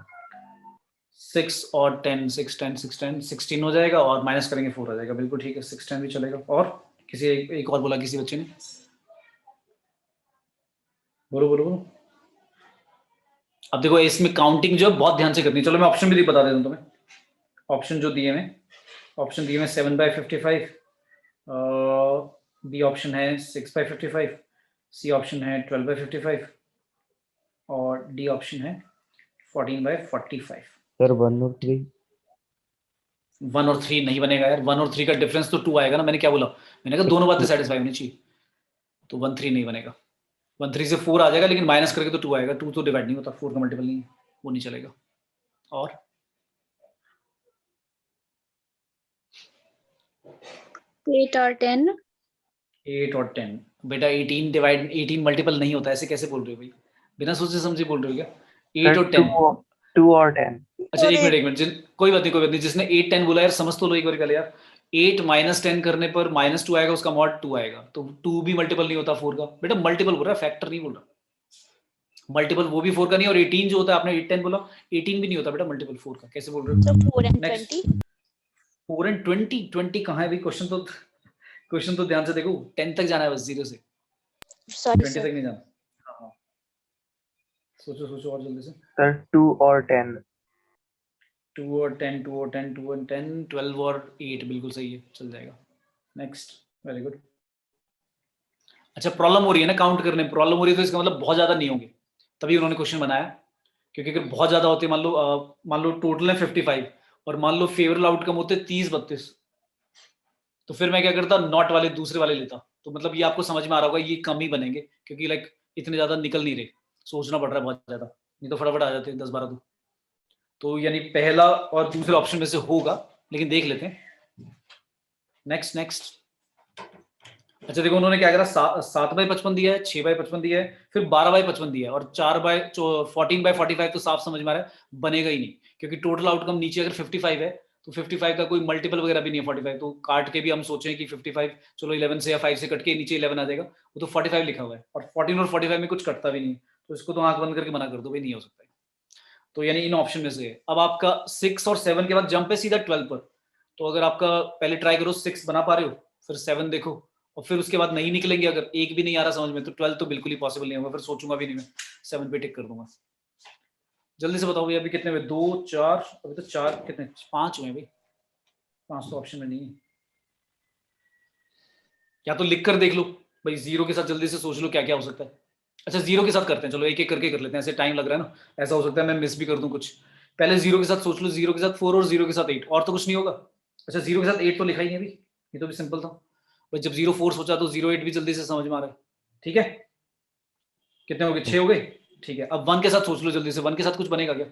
6 और 10, 6 10 6 10 16 हो जाएगा, और माइनस करेंगे 4 आ जाएगा। बिल्कुल ठीक है, 6 10 भी चलेगा। और किसी एक और बोला किसी बच्चे ने, बोलो। अब देखो इसमें काउंटिंग जो है बहुत ध्यान से करनी है। चलो मैं ऑप्शन भी बता देता हूँ तुम्हें। ऑप्शन जो दिए मैं, ऑप्शन दिए मैं 7/55, बी ऑप्शन है 6/55, सी ऑप्शन है 12/55, और डी ऑप्शन है 14/45। सर 1 और 3 1 और 3 नहीं बनेगा यार, 1 और 3 का डिफरेंस तो 2 आएगा ना। मैंने क्या बोला? मैंने कहा दोनों बातें सेटिस्फाई होनी चाहिए, तो 1 3 नहीं बनेगा। 1 3 से 4 आ जाएगा, लेकिन माइनस करके तो 2 आएगा। 2 तो डिवाइड नहीं होता, 4 का मल्टीपल नहीं है, वो नहीं चलेगा। और 8 और 10। 8 और 10 बेटा 18 मल्टीपल नहीं होता, ऐसे कैसे बोल रहे हो भाई, बिना सोचे समझे बोल रहे हो क्या? 8 और 10। 2 और 10। अच्छा एक मिनट कोई बात नहीं, जिसने 8 10 बोला यार समझ तो लो एक बार पहले यार। 8 माइनस 10 करने पर -2 आएगा, उसका मॉड 2 आएगा, तो 2 भी मल्टीपल नहीं होता 4 का। बेटा मल्टीपल बोल रहा है, फैक्टर नहीं बोल रहा। मल्टीपल वो भी 4 का नहीं, और 18 जो होता है, आपने 8 10 बोला, 18 भी नहीं होता बेटा मल्टीपल 4 का, कैसे बोल रहे हो? So 4 and Next. 20। 4 and 20 कहाँ है भाई? क्वेश्चन तो ध्यान से देखो, 10 तक जाना है बस, 0 से Sorry 20 sir। तक नहीं जाना। हाँ सोचो और जल्दी से। सर 2 और 10। 2 और 10 2 और 10 2 और 10 12 और 8 बिल्कुल सही है, चल जाएगा। Next, very good. अच्छा प्रॉब्लम हो रही है ना काउंट करने में, प्रॉब्लम हो रही है तो इसका मतलब बहुत ज्यादा नहीं होंगे, तभी उन्होंने क्वेश्चन बनाया। क्योंकि अगर बहुत ज्यादा होते, मान लो टोटल है 55 और मान लो फेवरेबल आउटकम होते 30 32, तो फिर मैं क्या करता, नॉट वाले दूसरे वाले लेता। तो मतलब ये आपको समझ में आ रहा होगा, ये कम ही बनेंगे क्योंकि लाइक इतने ज्यादा निकल नहीं रहे, सोचना पड़ रहा है बहुत ज्यादा, नहीं तो फटाफट आ जाते हैं 10 12। तो यानी पहला और दूसरे ऑप्शन में से होगा, लेकिन देख लेते हैं। नेक्स्ट। अच्छा देखो उन्होंने क्या करा, 7/55 दिया है, 6/55 दिया है, फिर 12/55 दिया है, और 14/45 तो साफ समझ में आ रहा है बनेगा ही नहीं, क्योंकि टोटल आउटकम नीचे अगर 55 है तो 55 का कोई मल्टीपल वगैरह भी नहीं है 45, तो काट के भी हम सोचें कि 55 चलो 11 से या 5 से कट के नीचे 11 आ जाएगा, वो तो 45 लिखा हुआ है, और 14 और 45 में कुछ कटता भी नहीं है, तो इसको तो आंख बंद करके मना कर दो भाई, नहीं हो सकता है। तो यानी इन ऑप्शन में से अब आपका 6 और 7 के बाद जंप है सीधा 12 पर। तो अगर आपका पहले ट्राई करो 6 बना पा रहे हो, फिर 7 देखो, और फिर उसके बाद नहीं निकलेंगे, अगर एक भी नहीं आ रहा समझ में, तो 12 तो बिल्कुल ही पॉसिबल नहीं होगा, फिर सोचूंगा भी नहीं मैं, 7 पे टिक कर दूंगा। जल्दी से बताओ भैया अभी कितने हुए? 2 4, अभी तो 4 कितने 5 हुए भाई, 5 तो ऑप्शन में नहीं है। या तो लिख कर देख लो भाई, 0 के साथ जल्दी से सोच लो क्या क्या हो सकता है। अच्छा 0 के साथ करते हैं, चलो एक एक करके कर लेते हैं, ऐसे टाइम लग रहा है ना, ऐसा हो सकता है मैं मिस भी कर दूं कुछ। पहले 0 के साथ सोच लो, 0 के साथ 4 और 0 के साथ 8, और तो कुछ नहीं होगा। अच्छा 0 के साथ 8 तो लिखा ही नहीं अभी, ये तो भी सिंपल था भाई, जब 0 4 सोचा तो 0 8 भी जल्दी से समझ में आ रहा है। ठीक है कितने हो गए? 6 हो गए। ठीक है अब 1 के साथ सोच लो जल्दी से, 1 के साथ कुछ बनेगा क्या?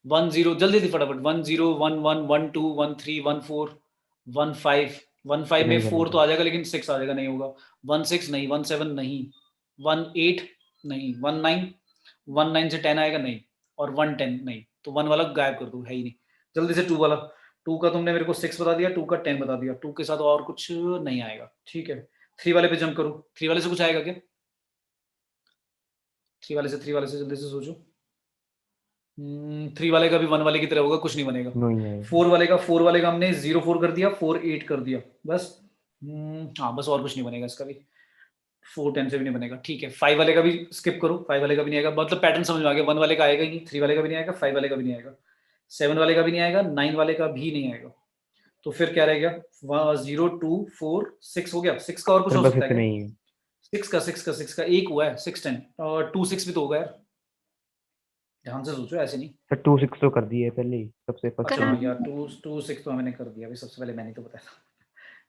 1 0 जल्दी से फटाफट, 1 0 1 1 1 2 1 3 1 4 1 5 1 5 में 4 तो आ जाएगा, लेकिन 6 आ जाएगा, नहीं होगा। 1 6 नहीं, 1 7 नहीं, 1 8 नहीं, 1 9 1 9 से 10 आएगा नहीं, और 1 10 नहीं, तो 1 वाला गायब कर दो, है ही नहीं। जल्दी से 2 वाला, 2 का तुमने मेरे को 6 बता दिया, 2 का 10 बता दिया, 2 के साथ और कुछ नहीं आएगा। ठीक है 3 वाले पे जंप करो, 3 वाले से कुछ आएगा क्या? 3 वाले से जल्दी से सोचो। 3 वाले का भी 1 वाले की तरह होगा, कुछ नहीं बनेगा। नहीं है 4 वाले का हमने 0 4 कर दिया, 4 8 कर दिया, बस। हाँ बस, और कुछ नहीं बनेगा इसका भी, 4 10 से भी नहीं बनेगा। ठीक है 5 वाले का भी स्किप करो, 5 वाले का भी नहीं आएगा, मतलब पैटर्न समझ में आ गया, 1 वाले का आएगा ही नहीं, 3 वाले का भी नहीं आएगा, 5 वाले का भी नहीं आएगा, 7 वाले का भी नहीं आएगा, 9 वाले का भी नहीं आएगा। तो फिर क्या रहेगा? 0 2 4 6 हो गया। 6 का और कुछ सर हो बस सकता है इतने क्या? ही है। 6 का एक हुआ है, 6 10 और 2 6 भी तो होगा यार, ध्यान से सोचो ऐसे नहीं। सर 2 6 तो कर दिए पहले ही, सबसे फर्स्ट अच्छा करा हाँ यार 2 6 तो मैंने कर दिया अभी, सबसे पहले मैंने तो बताया था।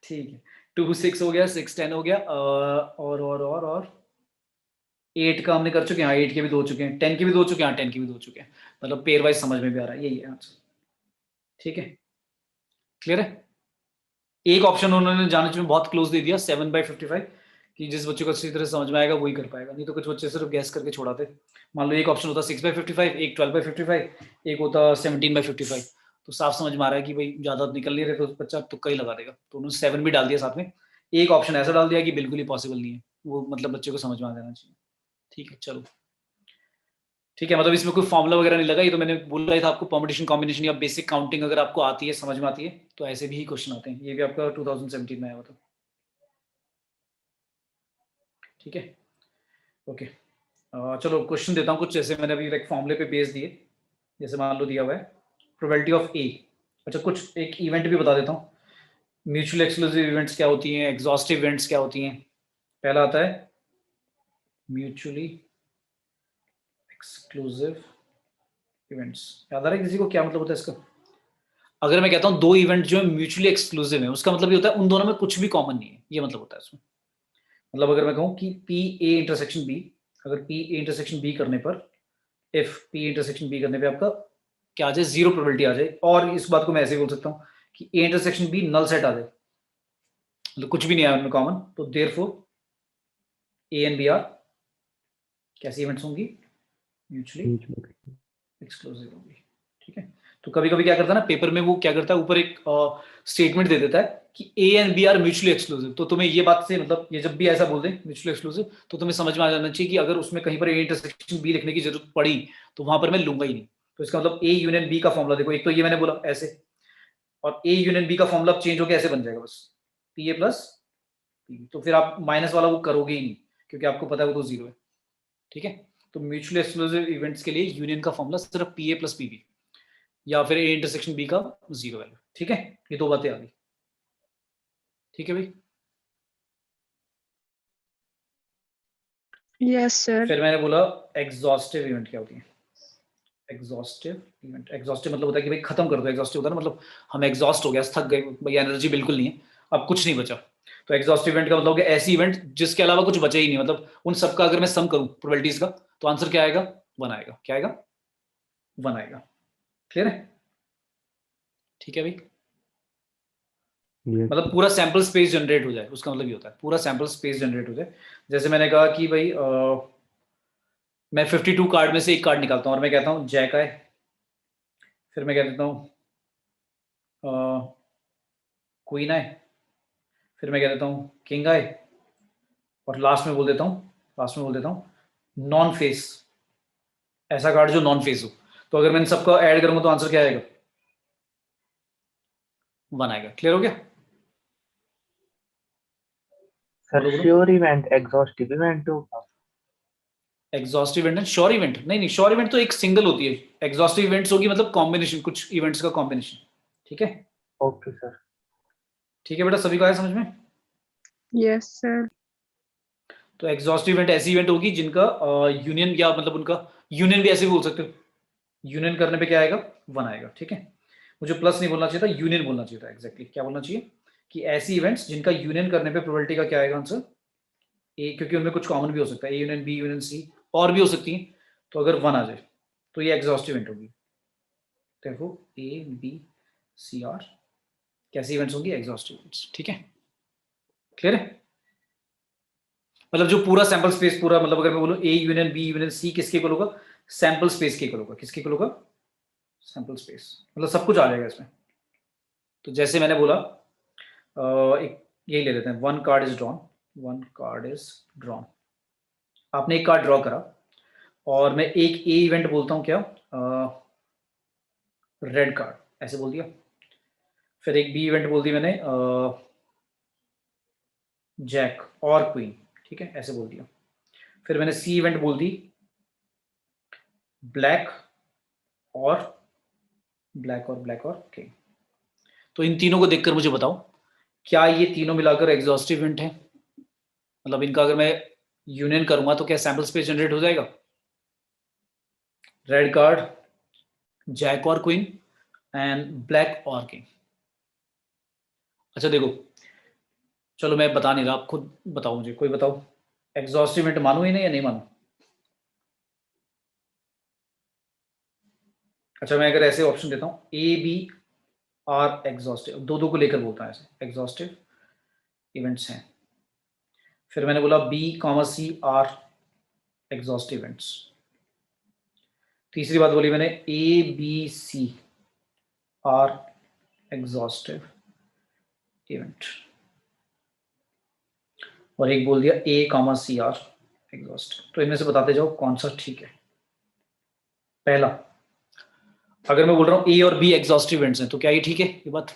ठीक है 2 6 हो गया, 6 10 हो गया, और 8 का हमने कर चुके हैं, हाँ 8 के भी दो चुके हैं, 10 के भी दो चुके हैं, हाँ 10 के भी दो चुके हैं, मतलब पेयर वाइज समझ में भी आ रहा है, यही है आंसर। ठीक है क्लियर है। एक ऑप्शन उन्होंने जाने में बहुत क्लोज दे दिया 7/55, कि जिस बच्चे को अच्छी तरह समझ में आएगा वही कर पाएगा, नहीं तो कुछ बच्चे सिर्फ गैस करके छोड़ाते। मान लो एक ऑप्शन होता 6/55, एक 12/55, एक होता 17/55, तो साफ समझ में आ रहा है कि भाई ज्यादा निकल नहीं रहे तो बच्चा तुक्का ही लगा देगा, तो उन्होंने 7 भी डाल दिया साथ में। एक ऑप्शन ऐसा डाल दिया कि बिल्कुल ही पॉसिबल नहीं है, वो मतलब बच्चे को समझ में आ जाना चाहिए। ठीक है चलो ठीक है, मतलब इसमें कोई फॉर्मुला वगैरह नहीं लगा, ये तो मैंने बोला ही था आपको, परम्यूटेशन कॉम्बिनेशन या बेसिक काउंटिंग अगर आपको आती है, समझ में आती है, तो ऐसे भी ही क्वेश्चन आते हैं। ये भी आपका 2017 में आया हुआ था। ठीक है ओके चलो क्वेश्चन देता हूँ कुछ, जैसे मैंने अभी लाइक फॉर्मूले पे बेस दिए, जैसे मान लो दिया हुआ है प्रोबेबिलिटी ऑफ ए। अच्छा कुछ एक इवेंट भी बता देता हूँ, म्यूचुअल एक्सक्लूसिव इवेंट्स क्या होती हैं, एग्जॉस्टिव इवेंट्स क्या होती हैं। पहला आता है म्यूचुअली एक्सक्लूसिव इवेंट्स, याद आ रहा है किसी को क्या मतलब होता है इसका? अगर मैं कहता हूँ दो इवेंट जो है म्यूचुअली एक्सक्लूसिव है, उसका मतलब ये होता है उन दोनों में कुछ भी कॉमन नहीं है, ये मतलब होता है इसमें। मतलब अगर मैं कहूँ कि पी ए इंटरसेक्शन बी, अगर पी ए इंटरसेक्शन बी करने पर, इफ पी इंटरसेक्शन बी करने पे आपका क्या आ जाए, 0 प्रोबेबिलिटी आ जाए, और इस बात को मैं ऐसे बोल सकता हूँ कि A intersection B null set आ जाए, मतलब कुछ भी नहीं है उनमें कॉमन, तो therefore A and B are कैसी इवेंट्स होंगी? म्यूचुअली म्यूचुअली एक्सक्लूसिव होगी। ठीक है, तो कभी कभी क्या करता है ना पेपर में, वो क्या करता है ऊपर एक स्टेटमेंट दे देता है कि A and B are mutually exclusive. तो तुम्हें ये बात से मतलब ये जब भी ऐसा बोल दे म्यूचुअली एक्सक्लूसिव, तो तुम्हें समझ में आ जाना चाहिए कि अगर उसमें कहीं पर ए इंटरसेक्शन बी लिखने की जरूरत पड़ी तो वहां पर मैं लूंगा ही नहीं। तो इसका मतलब ए यूनियन बी का फॉर्मूला देखो, एक तो ये मैंने बोला ऐसे, और ए यूनियन बी का फॉर्मूला चेंज होकर ऐसे बन जाएगा बस, पी ए प्लस पी। तो फिर आप माइनस वाला वो करोगे ही नहीं, क्योंकि आपको पता है वो तो जीरो है। ठीक है, तो म्यूचुअली एक्सक्लूसिव इवेंट्स के लिए यूनियन का फॉर्मूला सिर्फ P A plus P B, या फिर ए इंटरसेक्शन बी का जीरो वैल्यू। ठीक है, ये दो बातें आ गई। ठीक है भाई, यस सर। फिर मैंने बोला एग्जॉस्टिव इवेंट क्या होती है। एग्जॉस्टिव इवेंट, एग्जॉस्टिव मतलब होता है कि भाई खत्म कर दो। एग्जॉस्टिव होता है ना मतलब हम एग्जॉस्ट हो गया, थक गए भाई, एनर्जी बिल्कुल नहीं है, अब कुछ नहीं बचा। तो एग्जॉस्टिव इवेंट का मतलब है ऐसी इवेंट जिसके अलावा कुछ बचा ही नहीं, मतलब उन सबका अगर मैं सम करूं प्रोबेबिलिटीज का, तो आंसर क्या आएगा? 1 आएगा। क्या आएगा? 1 आएगा। क्लियर है? ठीक है भाई, यस मतलब पूरा सैंपल स्पेस जनरेट हो जाए, उसका मतलब ये होता है पूरा सैंपल स्पेस जनरेट हो जाए। जैसे मैंने कहा कि भाई मैं 52 कार्ड में से एक कार्ड निकालता हूँ और मैं कहता हूँ जैक आए, फिर मैं कह देता हूँ क्वीन आए, फिर मैं कह देता हूँ किंग आए, और लास्ट में बोल देता हूँ नॉन फेस, ऐसा कार्ड जो नॉन फेस हो। तो अगर मैं इन सबको ऐड करूंगा तो आंसर क्या आएगा? 1 आएगा। क्लियर हो गया? सर बोलो। श्योर इवेंट एग्जॉस्टिव इवेंट होगा। एग्जॉस्टिव इवेंट, श्योर इवेंट नहीं, श्योर इवेंट तो एक सिंगल होती है। एग्जॉस्टिव इवेंट्स होगी मतलब कॉम्बिनेशन, कुछ इवेंट्स का कॉम्बिनेशन। ठीक है, ओके सर। ठीक है बेटा, सभी को आया समझ में? Yes sir. तो एग्जॉस्टिव इवेंट ऐसी इवेंट होगी जिनका यूनियन, या मतलब उनका यूनियन भी ऐसे भी बोल सकते हो, यूनियन करने पे क्या आएगा? 1 आएगा। ठीक है, मुझे प्लस नहीं बोलना चाहिए था, यूनियन बोलना चाहिए था। एग्जैक्टली क्या बोलना चाहिए कि ऐसी इवेंट्स जिनका यूनियन करने पे प्रोबेबिलिटी का क्या आएगा आंसर? ए, क्योंकि उनमें कुछ कॉमन भी हो सकता है, A union B union C, और भी हो सकती है। तो अगर 1 आ जाए तो ये एग्जॉस्टिव इवेंट होगी। देखो ए बी सी आर कैसी इवेंट्स होंगी? Exhaustive events. ठीक है, क्लियर है? मतलब जो पूरा सैंपल स्पेस पूरा, मतलब अगर मैं बोलूं A union B union C किसके इक्वल होगा? सैंपल स्पेस के इक्वल होगा। किसके इक्वल होगा? सैंपल स्पेस, मतलब सब कुछ आ जाएगा इसमें। तो जैसे मैंने बोला एक यही ले लेते हैं, 1 card is drawn, 1 card is drawn. आपने एक कार्ड ड्रॉ करा और मैं एक ए इवेंट बोलता हूं, क्या? रेड कार्ड, ऐसे बोल दिया। फिर एक बी इवेंट बोल दी मैंने, जैक और क्वीन। ठीक है, ऐसे बोल दिया। फिर मैंने सी इवेंट बोल दी, ब्लैक और ब्लैक और किंग। तो इन तीनों को देखकर मुझे बताओ, क्या ये तीनों मिलाकर एग्जॉस्टिव इवेंट है? मतलब इनका अगर मैं यूनियन करूंगा तो क्या सैंपल स्पेस जनरेट हो जाएगा? रेड कार्ड, जैक और क्वीन, एंड ब्लैक और किंग। अच्छा देखो, चलो मैं बता नहीं रहा, आप खुद बताओ मुझे, कोई बताओ एग्जॉस्टिव इवेंट मानू ही नहीं या नहीं मानू? अच्छा मैं अगर ऐसे ऑप्शन देता हूं, ए बी आर एग्जॉस्टिव, दो दो को लेकर बोलता है ऐसे, एग्जॉस्टिव इवेंट्स हैं। फिर मैंने बोला B comma C are exhaustive events. तीसरी बात बोली मैंने A B C are exhaustive event, और एक बोल दिया A comma C are exhaustive. तो इनमें से बताते जाओ कौन सा ठीक है। पहला, अगर मैं बोल रहा हूं ए और बी एग्जॉस्टिव इवेंट्स हैं, तो क्या ये ठीक है ये बात?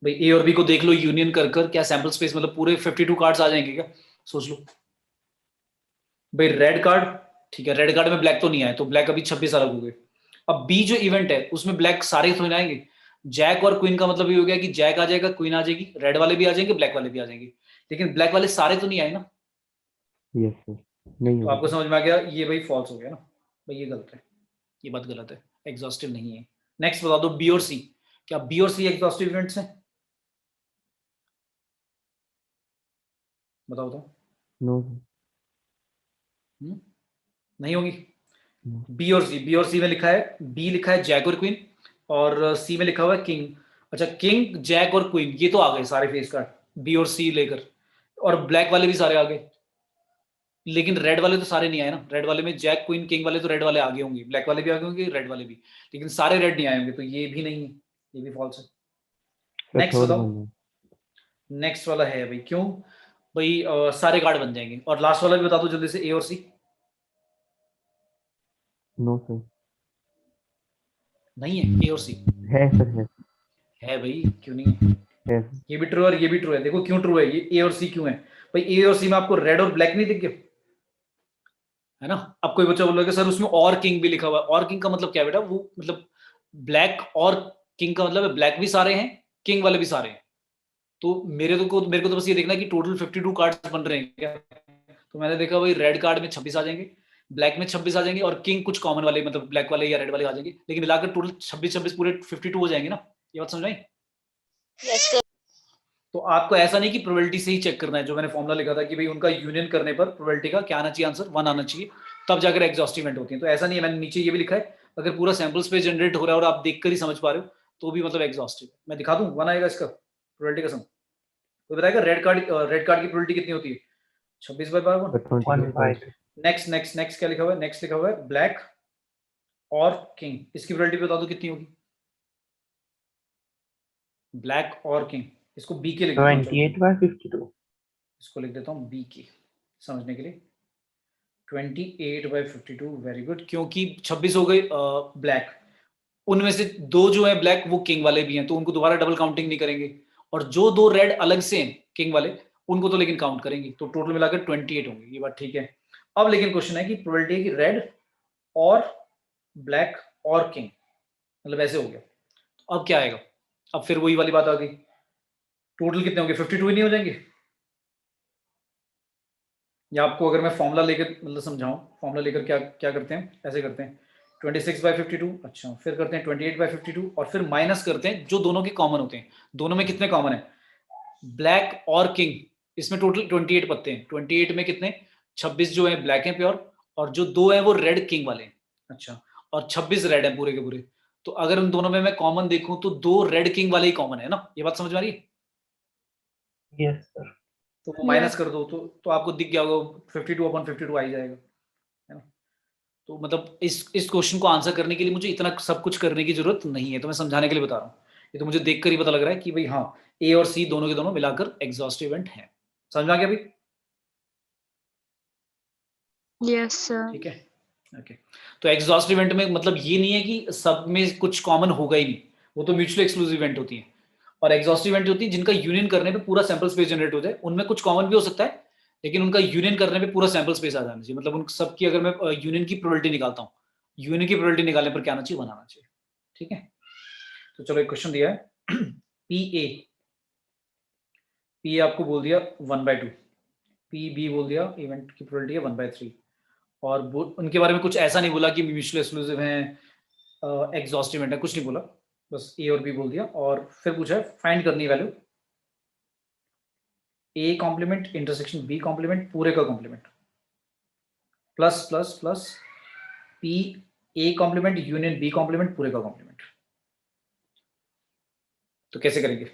भाई ए और बी को देख लो यूनियन कर कर, क्या सैंपल स्पेस मतलब पूरे 52 कार्ड्स आ जाएंगे क्या? सोच लो भाई। रेड कार्ड, ठीक है, रेड कार्ड में ब्लैक तो नहीं आए, तो ब्लैक अभी 26 अलग हो गए। अब बी जो इवेंट है उसमें ब्लैक सारे थोड़ी ना आएंगे। जैक और क्वीन का मतलब ये हो गया कि जैक आ जाएगा, क्वीन आ जाएगी, रेड वाले भी आ जाएंगे, ब्लैक वाले भी आ जाएंगे, लेकिन ब्लैक वाले सारे तो नहीं आए ना। यस सर, नहीं तो आपको होगा। समझ में आ गया ये भाई फॉल्स हो गया ना भाई, ये गलत है, ये बात गलत है, एग्जॉस्टिव नहीं है। नेक्स्ट बता दो बी और सी, क्या बी और सी एग्जॉस्टिव इवेंट्स हैं? बताओ बताओ। नो नहीं होगी। नो बी और सी में लिखा है, बी लिखा है जैक और क्वीन, और सी में लिखा हुआ है किंग। अच्छा किंग जैक और क्वीन ये तो आ गए सारे फेस कार्ड, बी और सी लेकर, और ब्लैक वाले भी सारे आ गए, लेकिन रेड वाले तो सारे नहीं आए ना। रेड वाले में जैक क्वीन किंग वाले तो रेड वाले आगे होंगे, ब्लैक वाले भी आगे होंगे, रेड वाले भी, लेकिन सारे रेड नहीं आए होंगे, तो ये भी नहीं है, ये भी फॉल्स है। सर नेक्स्ट थर्ड बताओ, वन है। नेक्स्ट वाला है भाई, क्यों भाई सारे कार्ड बन जाएंगे। और लास्ट वाला भी बता दो जल्दी से, ए और सी। No sir. नहीं है ए और सी? है सर, है भाई, क्यों नहीं है? है सर। ये भी ट्रू और ये भी ट्रू है। देखो क्यों ट्रू है, ये ए और सी क्यों है भाई? ए और सी में आपको रेड और ब्लैक नहीं दिख गया है ना। अब कोई बच्चा बोलेगा सर उसमें और किंग भी लिखा हुआ है। और किंग का मतलब क्या बेटा? वो मतलब ब्लैक और किंग का मतलब है ब्लैक भी सारे हैं, किंग वाले भी सारे हैं। तो मेरे को तो बस ये देखना है कि टोटल 52 कार्ड्स बन रहे हैं क्या। तो मैंने देखा भाई रेड कार्ड में 26 आ जाएंगे, ब्लैक में 26 आ जाएंगे, और किंग कुछ कॉमन वाले मतलब ब्लैक वाले या रेड वाले आ जाएंगे, लेकिन मिलाकर टोटल 26 पूरे 52 हो जाएंगे ना। ये बात समझ आई? Yes, sir. तो आपको ऐसा नहीं कि प्रोबेबिलिटी से ही चेक करना है, जो मैंने फॉर्मूला लिखा था कि भाई उनका यूनियन करने पर प्रोबेबिलिटी का क्या आना चाहिए, आंसर 1 आना चाहिए, तब जाकर एग्जॉस्टिव होती है। तो ऐसा नहीं है, मैंने नीचे ये भी लिखा है, अगर पूरा सैंपल स्पेस जनरेट हो रहा है और आप देखकर ही समझ पा रहे हो तो भी मतलब एग्जॉस्टिव। मैं दिखा दूं, 1 आएगा इसका प्रोबेबिलिटी का सम। तो बताएगा रेड कार्ड की प्रोबेबिलिटी कितनी होती है? 26/1। सर 25। नेक्स्ट नेक्स्ट नेक्स्ट क्या लिखा हुआ है? नेक्स्ट लिखा हुआ है ब्लैक और किंग, इसकी प्रोबेबिलिटी बता दो कितनी होगी? ब्लैक और किंग, इसको बी के लिख देता हूं, चलो। 28/52। इसको लिख देता हूँ बी के समझने के लिए। 28/52, वेरी गुड। क्योंकि 26 हो गए ब्लैक, उनमें से 2 जो है ब्लैक वो किंग वाले भी हैं, तो उनको दोबारा डबल काउंटिंग नहीं करेंगे, और जो 2 रेड अलग से हैं किंग वाले उनको तो लेकिन काउंट करेंगे, तो टोटल मिलाकर 28 होंगे। ये बात ठीक है। अब लेकिन क्वेश्चन है कि प्रोबेबिलिटी है कि रेड और ब्लैक और किंग, मतलब ऐसे हो गया। अब क्या आएगा? अब फिर वही वाली बात आ गई, टोटल कितने होंगे? 52 ही नहीं हो जाएंगे? या आपको अगर मैं फॉर्मूला लेकर मतलब समझाऊं, फॉर्मूला लेकर क्या क्या करते हैं, ऐसे करते हैं 26/52, अच्छा फिर करते हैं 28/52, और फिर माइनस करते हैं जो दोनों के कॉमन होते हैं। दोनों में कितने कॉमन है? ब्लैक और किंग, इसमें टोटल 28 पत्ते हैं। 28 में कितने? 26 जो है ब्लैक है प्योर, और जो 2 है वो रेड किंग वाले हैं। अच्छा, और 26 रेड है पूरे के पूरे। तो अगर उन दोनों में मैं कॉमन देखूं तो 2 रेड किंग वाले ही कॉमन है ना। ये बात समझ में आ रही है? Yes sir. तो वो माइनस कर दो तो आपको दिख गया होगा 52/52 आ ही जाएगा, है ना। तो मतलब इस क्वेश्चन को आंसर करने के लिए मुझे इतना सब कुछ करने की जरूरत नहीं है, तो मैं समझाने के लिए बता रहा हूँ। ये तो मुझे देखकर ही पता लग रहा है कि भाई हाँ, ए और सी दोनों के दोनों मिलाकर एग्जॉस्टिव इवेंट है। समझ में आ गया भाई? Yes, sir. ठीक है, ओके। तो एग्जॉस्टिव इवेंट में मतलब ये नहीं है कि सब में कुछ कॉमन होगा ही नहीं, वो तो म्यूचुअली एक्सक्लूसिव इवेंट होती है। और एग्जॉस्टिव इवेंट होती है जिनका यूनियन करने पे पूरा सैंपल स्पेस जनरेट हो जाए, उनमें कुछ कॉमन भी हो सकता है, लेकिन उनका यूनियन करने पे पूरा सैंपल स्पेस आ जाना चाहिए। मतलब उन सबकी अगर मैं यूनियन की प्रोबेबिलिटी निकालता हूँ, यूनियन की प्रोबेबिलिटी निकालने पर क्या आना चाहिए? बनाना चाहिए। ठीक है, तो चलो एक क्वेश्चन दिया है पी आपको बोल दिया 1/2, पी बी बोल दिया इवेंट की प्रोबेबिलिटी है 1/3, और उनके बारे में कुछ ऐसा नहीं बोला कि म्यूचुअली एक्सक्लूसिव हैं, एग्जॉस्टिव इवेंट है, कुछ नहीं बोला, बस ए और बी बोल दिया। और फिर पूछा है फाइंड करनी value A complement intersection B complement पूरे का complement plus plus plus P A complement union B complement पूरे का कॉम्प्लीमेंट। तो कैसे करेंगे?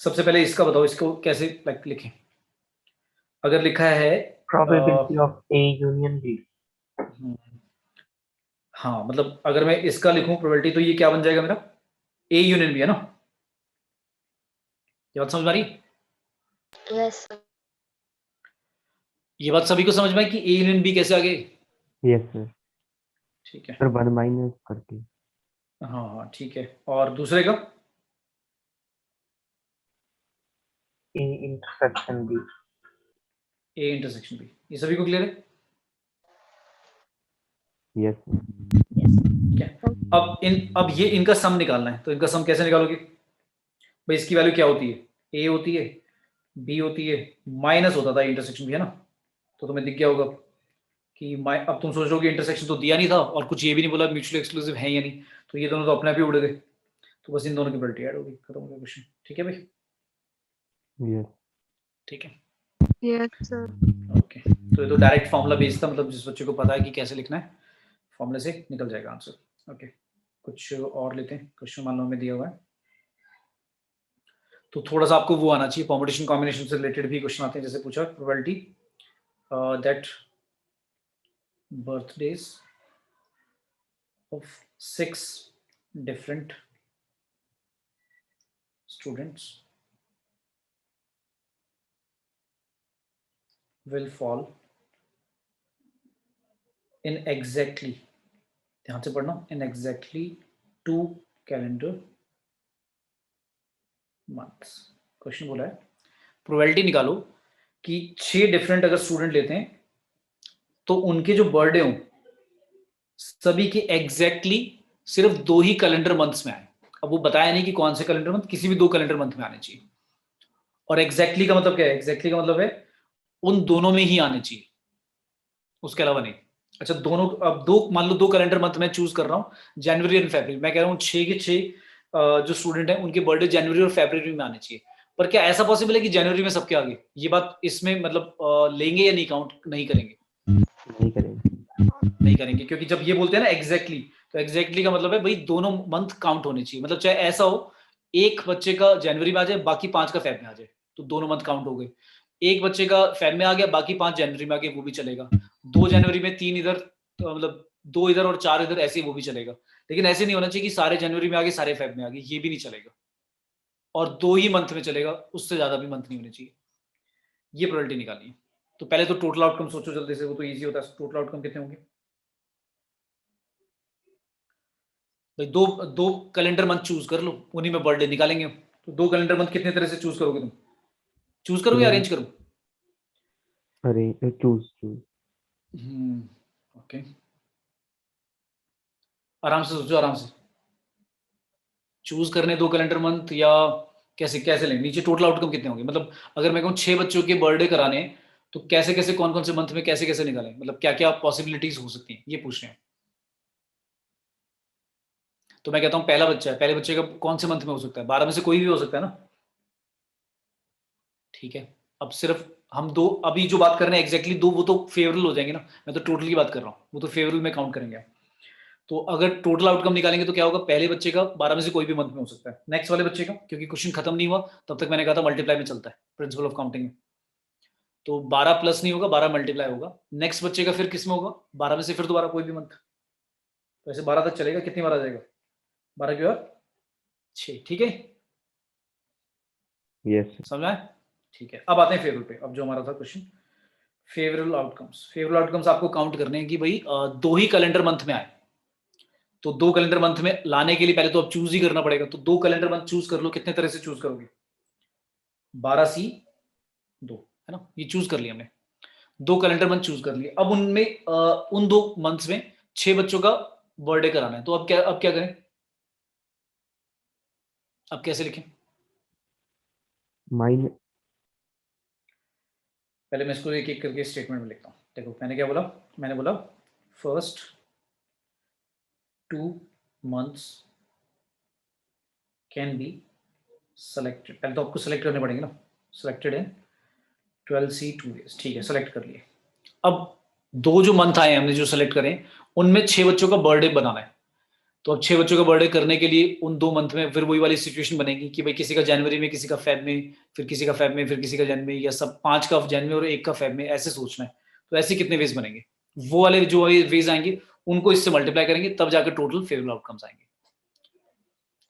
सबसे पहले इसका बताओ, इसको कैसे लिखें? अगर लिखा है Probability of A union B. हाँ, मतलब अगर मैं इसका लिखूं प्रोबेबिलिटी, तो ये क्या बन जाएगा मेरा? ए यूनियन बी है ना। ये बात समझ में आ रही? Yes, sir. ये बात सभी को समझ में आई कि ए यूनियन बी कैसे आ गए? Yes sir. ठीक है, सर 1 माइनस करके। हाँ हाँ ठीक है। और दूसरे का? A intersection B. A intersection B, ये सभी को क्लियर है? Yes sir. ठीक है। अब ये इनका सम निकालना है, तो इनका सम कैसे निकालोगे भाई? इसकी वैल्यू क्या होती है? ए होती है, बी होती है, माइनस होता था इंटरसेक्शन भी, है ना। तो तुम्हें दिख गया होगा कि अब तुम सोचोगे इंटरसेक्शन तो दिया नहीं था, और कुछ ये भी नहीं बोला म्यूचुअली एक्सक्लूसिव है या नहीं, तो ये दोनों तो अपने आप ही उड़ गए। तो बस इन दोनों की प्रोबेबिलिटी ऐड होगी, खत्म हो गया क्वेश्चन। ठीक है भाई? यस। ठीक है, Yes, sir. ओके। तो ये तो डायरेक्ट फॉर्मूला बेस्ड था, मतलब जिस बच्चे को पता है कि कैसे लिखना है, फॉर्मूले से निकल जाएगा आंसर। ओके, कुछ और लेते हैं क्वेश्चन, मान लो में दिया हुआ है। तो थोड़ा सा आपको वो आना चाहिए, परमुटेशन कॉम्बिनेशन से रिलेटेड भी क्वेश्चन आते हैं, जैसे पूछा probability that birthdays of 6 different students will fall in exactly, ध्यान से पढ़ना, in exactly 2 calendar months। Question बोला है प्रोबेबिलिटी निकालो कि 6 डिफरेंट अगर स्टूडेंट लेते हैं तो उनके जो बर्थडे हो सभी के एग्जैक्टली सिर्फ 2 ही कैलेंडर मंथ्स में आए। अब वो बताया नहीं कि कौन से कैलेंडर मंथ, किसी भी 2 कैलेंडर मंथ में आने चाहिए। और एग्जैक्टली का मतलब क्या है? एग्जैक्टली का मतलब है उन दोनों में ही आने चाहिए, उसके अलावा नहीं। अच्छा, दोनों, अब मान लो 2 कैलेंडर मंथ में चूज कर रहा हूँ, जनवरी और फरवरी। मैं कह रहा हूँ 6 के 6 जो स्टूडेंट हैं उनके बर्थडे जनवरी और फरवरी में आने चाहिए। पर क्या ऐसा पॉसिबल है कि जनवरी में सबके आगे? ये बात इसमें मतलब लेंगे या नहीं, काउंट नहीं करेंगे? नहीं करेंगे, क्योंकि जब ये बोलते हैं ना एग्जैक्टली, तो एग्जैक्टली का मतलब है भाई दोनों मंथ काउंट होने चाहिए। मतलब चाहे ऐसा हो एक बच्चे का जनवरी में आ जाए, बाकी 5 का फेब में आ जाए, तो दोनों मंथ काउंट हो गए। एक बच्चे का फेब में आ गया, बाकी 5 जनवरी में आ गए, वो भी चलेगा। 2 जनवरी में 3 इधर, तो मतलब 2 इधर और 4 इधर, ऐसे वो भी चलेगा। लेकिन ऐसे नहीं होना चाहिए कि सारे जनवरी में आ गए सारे फेब में आ गए, ये भी नहीं चलेगा। और 2 ही मंथ में चलेगा, उससे ज्यादा भी मंथ नहीं होने चाहिए। ये प्रोबेबिलिटी निकालनी है। तो पहले तो टोटल आउटकम सोचो जल्दी से, वो तो इजी होता है। टोटल आउटकम कितने होंगे भाई? दो कैलेंडर मंथ चूज कर लो, उन्हीं में बर्थडे निकालेंगे। तो 2 कैलेंडर मंथ कितने तरह से चूज करोगे तुम? चूज करोगे या अरेंज करो? अरे चूज ओके, आराम से सोचो, आराम से। चूज करने 2 कैलेंडर मंथ या कैसे कैसे लें? नीचे टोटल आउटकम कितने होंगे? मतलब अगर मैं कहूँ 6 बच्चों के बर्थडे कराने हैं, तो कैसे कैसे कौन कौन से मंथ में कैसे कैसे निकालें? मतलब क्या क्या पॉसिबिलिटीज हो सकती हैं, ये पूछ रहे हैं। तो मैं कहता हूँ पहला बच्चा है, पहले बच्चे का कौन से मंथ में हो सकता है? 12 में से कोई भी हो सकता है ना। ठीक है, अब सिर्फ हम 2 अभी जो बात कर रहे हैं एग्जैक्टली 2, वो तो फेवरेबल हो जाएंगे ना। मैं तो टोटल की बात कर रहा हूँ, वो तो फेवरेबल में काउंट करेंगे। तो अगर टोटल आउटकम निकालेंगे तो क्या होगा? पहले बच्चे का 12 में से कोई भी मंथ में हो सकता है, नेक्स्ट वाले बच्चे का, क्योंकि क्वेश्चन खत्म नहीं हुआ तब तक मैंने कहा था मल्टीप्लाई में चलता है, प्रिंसिपल ऑफ काउंटिंग में। तो 12 प्लस नहीं होगा, 12 मल्टीप्लाई होगा। नेक्स्ट बच्चे का फिर किस में होगा? 12 में से फिर दोबारा कोई भी मंथ। तो ऐसे 12 तक चलेगा। कितनी बार आ जाएगा? 12 की बार 6। ठीक है, यस समझ आए? ठीक है, अब आते हैं फेवरेबल पे। अब जो हमारा था question favourable outcomes, favourable outcomes आपको काउंट करने हैं कि भाई 2 ही कैलेंडर मंथ में आए। तो 2 कैलेंडर मंथ में लाने के लिए पहले तो अब चूज ही करना पड़ेगा। तो 2 कैलेंडर मंथ चूज कर लो। कितने तरह से चूज करोगे? 12C2 है ना, ये चूज कर लिया हमने। 2 कैलेंडर मंथ चूज कर लिए। अब उनमें उन 2 मंथ्स में 6 बच्चों का बर्थडे कराना है। तो अब क्या करें? अब कैसे लिखें? माइन पहले मैं इसको एक एक करके स्टेटमेंट में लिखता हूँ। देखो मैंने क्या बोला? मैंने बोला first 2 months can be selected. पहले तो आपको सेलेक्ट करने पड़ेंगे ना। सेलेक्टेड है 12C2 days। ठीक है, सेलेक्ट कर लिए। अब 2 जो मंथ आए हमने जो सेलेक्ट करें, उनमें 6 बच्चों का बर्थडे बनाना है। तो अब 6 बच्चों का बर्थडे करने के लिए उन 2 मंथ में फिर वही वाली सिचुएशन बनेगी कि भाई किसी का जनवरी में, किसी का फेब में, फिर किसी का फेब में, फिर किसी का जनवरी, या सब 5 का जनवरी और 1 का फेब में, ऐसे सोचना है। तो ऐसे कितने वेज बनेंगे? वो वाले जो वेज आएंगे उनको इससे मल्टीप्लाई करेंगे, तब जाकर टोटल फेवरेबल आउटकम्स आएंगे।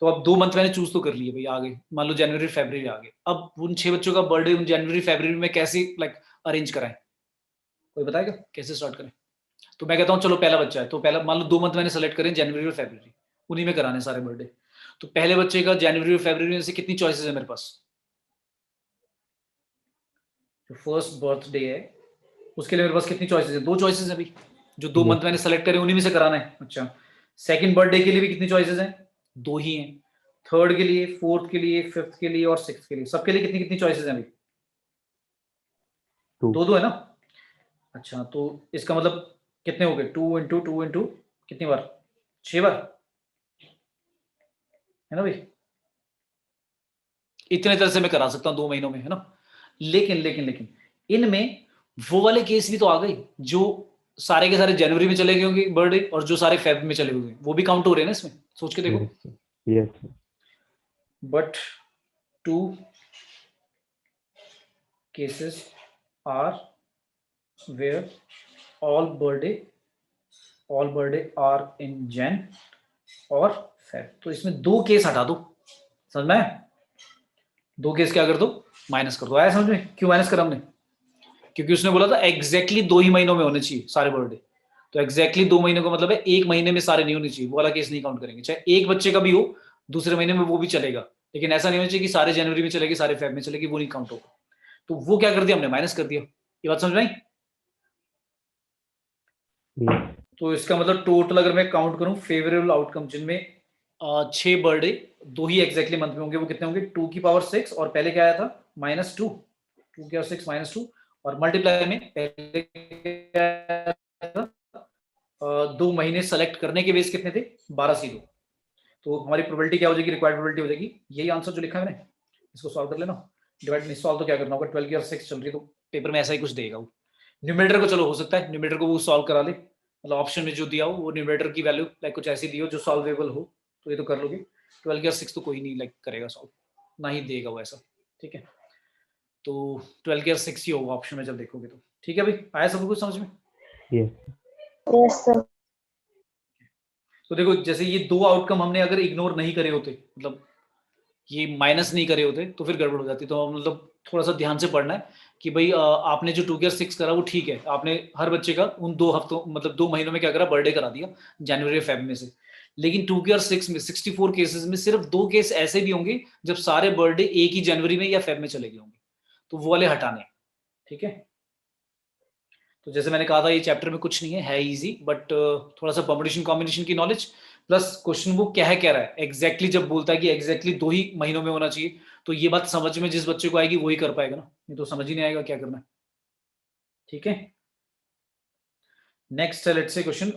तो अब 2 मंथ मैंने चूज तो कर लिए भाई, आ गए। मान लो जनवरी फरवरी आ गए। अब उन 6 बच्चों का बर्थडे उन जनवरी फरवरी में कैसे अरेंज कराएं? कोई बताएगा कैसे स्टार्ट करें? तो मैं कहता हूँ चलो पहला बच्चा है, तो पहला मान लो 2 मंथ मैंने सेलेक्ट करें, जनवरी और फरवरी, उन्हीं में कराने सारे बर्थडे। तो पहले बच्चे का जनवरी और फरवरी में से कितनी चॉइसेस है मेरे पास? जो फर्स्ट बर्थडे है उसके लिए मेरे पास कितनी चॉइसेस है? 2 चॉइसेस है अभी। जो 2 मंथ मैंने सेलेक्ट करे उन्हीं में से कराना है। अच्छा, सेकंड बर्थडे के लिए भी कितनी चॉइसेस हैं? 2 ही हैं। थर्ड के लिए, फोर्थ के लिए, फिफ्थ के लिए और सिक्स्थ के लिए, सबके लिए कितनी कितनी चॉइसेस हैं अभी? 2 है ना। अच्छा, तो इसका मतलब कितने हो गए? 2 इंटू 2 इंटू कितनी बार? 6 बार है ना भाई। इतने तरह से मैं करा सकता हूँ 2 महीनों में, है ना। लेकिन लेकिन लेकिन इनमें वो वाले केस भी तो आ गए जो सारे के सारे जनवरी में चले गए होंगे बर्थडे, और जो सारे फेब में चले हुए, वो भी काउंट हो रहे हैं ना इसमें। सोच के देखो। Yes but 2 cases are where all birthday are in Jan और Feb। तो इसमें 2 केस हटा दो, समझ में आया? 2 केस क्या कर दो, माइनस कर दो। आया समझ में? क्यों माइनस करा हमने? क्योंकि उसने बोला था एग्जैक्टली 2 ही महीनों में होने चाहिए सारे बर्थडे। तो एग्जैक्टली 2 महीने का मतलब है 1 महीने में सारे नहीं होने चाहिए, वो वाला केस नहीं काउंट करेंगे। चाहे एक बच्चे का भी हो दूसरे महीने में वो भी चलेगा, लेकिन ऐसा नहीं होना चाहिए कि सारे जनवरी में चलेगी सारे फेब में चलेगी, वो नहीं काउंट होगा। तो वो क्या कर दिया हमने, माइनस कर दिया। ये बात समझ में आई? तो इसका मतलब टोटल अगर मैं काउंट करूं फेवरेबल आउटकम जिनमें 6 बर्थडे 2 ही एग्जैक्टली मंथ में होंगे, वो कितने होंगे? 2 की पावर 6 और पहले क्या आया था -2, 2 की पावर 6 -2 और मल्टीप्लाई में पहले क्या आया था 2 महीने सेलेक्ट करने के बेस कितने थे? 12 0। तो हमारी प्रोबेबिलिटी क्या हो जाएगी, रिक्वायर्ड प्रोबेबिलिटी हो जाएगी यही आंसर जो लिखा है मैंने, इसको सॉल्व कर लेना। डिवाइड नहीं सॉल्व तो क्या करना होगा, 12 की और 6 चल रही है तो पेपर में ऐसा ही कुछ देगा वो। न्यूमरेटर को चलो हो सकता है न्यूमरेटर को वो सॉल्व करा ले, मतलब ऑप्शन में जो दिया हो वो न्यूमरेटर की वैल्यू लाइक कुछ ऐसी दी हो जो सॉल्वेबल हो, तो ये तो कर लोगे। 12 की और 6 तो कोई नहीं लाइक करेगा सॉल्व, ना ही देगा वो ऐसा, ठीक है। तो 12 की और 6 ही होगा ऑप्शन में जब देखोगे तो, ठीक है भाई। आया सब कुछ समझ में? Yes, sir. तो देखो जैसे ये 2 आउटकम हमने अगर इग्नोर नहीं करे होते, मतलब ये माइनस नहीं करे होते तो फिर गड़बड़ हो जाती। तो मतलब थोड़ा सा ध्यान से पढ़ना है कि भाई आपने जो 2 की और 6 करा वो ठीक है, आपने हर बच्चे का उन 2 हफ्तों मतलब 2 महीनों में क्या करा, बर्थडे करा दिया जनवरी और फेब में से। लेकिन 2 की और 6 में 64 केसेस में सिर्फ 2 केस ऐसे भी होंगे जब सारे बर्थडे एक ही जनवरी में या फेब में चले गए होंगे, तो वो वाले हटाने, ठीक है। तो जैसे मैंने कहा था ये चैप्टर में कुछ नहीं है इजी, बट थोड़ा सा परमुटेशन कॉम्बिनेशन की नॉलेज प्लस क्वेश्चन वो क्या है कह रहा है एग्जैक्टली जब बोलता है कि एग्जैक्टली 2 ही महीनों में होना चाहिए, तो ये बात समझ में जिस बच्चे को आएगी वही कर पाएगा ना, नहीं तो समझ ही नहीं आएगा क्या करना है, ठीक है। नेक्स्ट है लेट्स से क्वेश्चन,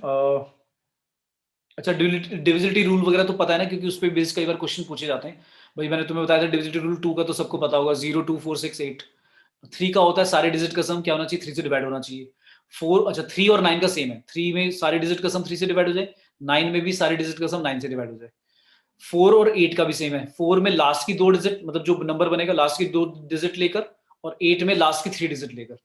अच्छा डिविजिबिलिटी रूल वगैरह तो पता है ना, क्योंकि उस पर बेस्ड कई बार क्वेश्चन पूछे जाते हैं। भाई मैंने तुम्हें बताया था डिविजिबिलिटी रूल 2 का तो सबको पता होगा, 0 2 4 6 8। 3 का होता है सारे डिजिट का सम क्या होना चाहिए, 3 से डिवाइड होना चाहिए। 4 अच्छा 3 और 9 का सेम है, 3 में सारे डिजिट का सम 3 से डिवाइड हो जाए, 9 में भी सारे डिजिट का सम 9 से डिवाइड हो जाए। 4 और 8 का भी सेम है, 4 में लास्ट की 2 डिजिट मतलब जो नंबर बनेगा लास्ट की 2 डिजिट लेकर, और 8 में लास्ट की 3 डिजिट लेकर।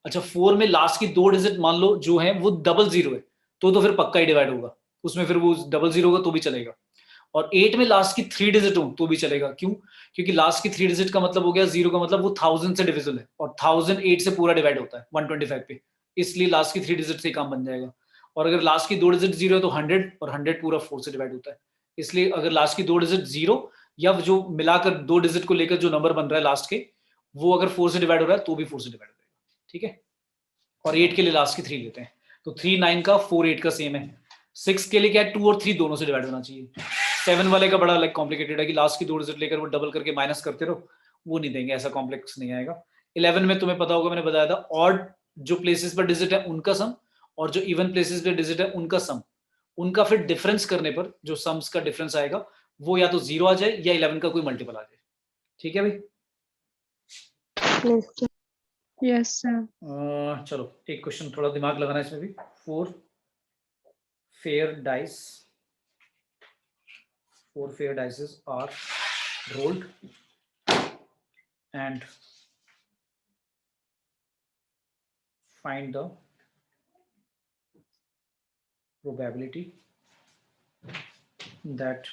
अच्छा 4 में लास्ट की 2 डिजिट मान लो जो है वो 00 है, तो फिर पक्का ही डिवाइड होगा उसमें, फिर वो 00 होगा तो भी चलेगा। और 8 में लास्ट की 3 डिजिट हो तो भी चलेगा, क्यों? क्योंकि लास्ट की 3 डिजिट का मतलब हो गया 0 का मतलब वो 1000 से डिविजिबल है, और 1000 8 से पूरा डिवाइड होता है 125 पे, इसलिए लास्ट की 3 डिजिट से काम बन जाएगा। और अगर लास्ट की 2 डिजिट 0 है तो 100, और 100 पूरा 4 से डिवाइड होता है, इसलिए अगर लास्ट की 2 डिजिट 0 या जो मिलाकर 2 डिजिट को लेकर जो नंबर बन रहा है लास्ट के, वो अगर 4 से डिवाइड हो रहा है तो भी 4 से डिवाइड हो जाएगा, ठीक है। और 8 के लिए लास्ट की 3 लेते हैं, तो 3 9 का 4 8 का सेम है। 6 के लिए क्या है, 2 और 3 दोनों से डिवाइड होना चाहिए। 7 वाले का बड़ा लाइक कॉम्प्लिकेटेड है कि लास्ट की 2 डिजिट लेकर वो डबल करके माइनस करते रहो, वो नहीं देंगे, ऐसा कॉम्प्लेक्स नहीं आएगा। 11 में तुम्हें पता होगा मैंने बताया था ऑड जो प्लेसेस पर डिजिट है उनका सम, और जो इवन प्लेसेस पे डिजिट है उनका सम, उनका फिर डिफरेंस करने पर जो सम्स का डिफरेंस आएगा वो या तो 0 आ जाए या 11 का कोई मल्टीपल आ जाए, ठीक है भाई। Yes, sir. Yes, sir. चलो एक क्वेश्चन थोड़ा दिमाग लगाना है इसमें भी। 4 fair dice are rolled and find the probability that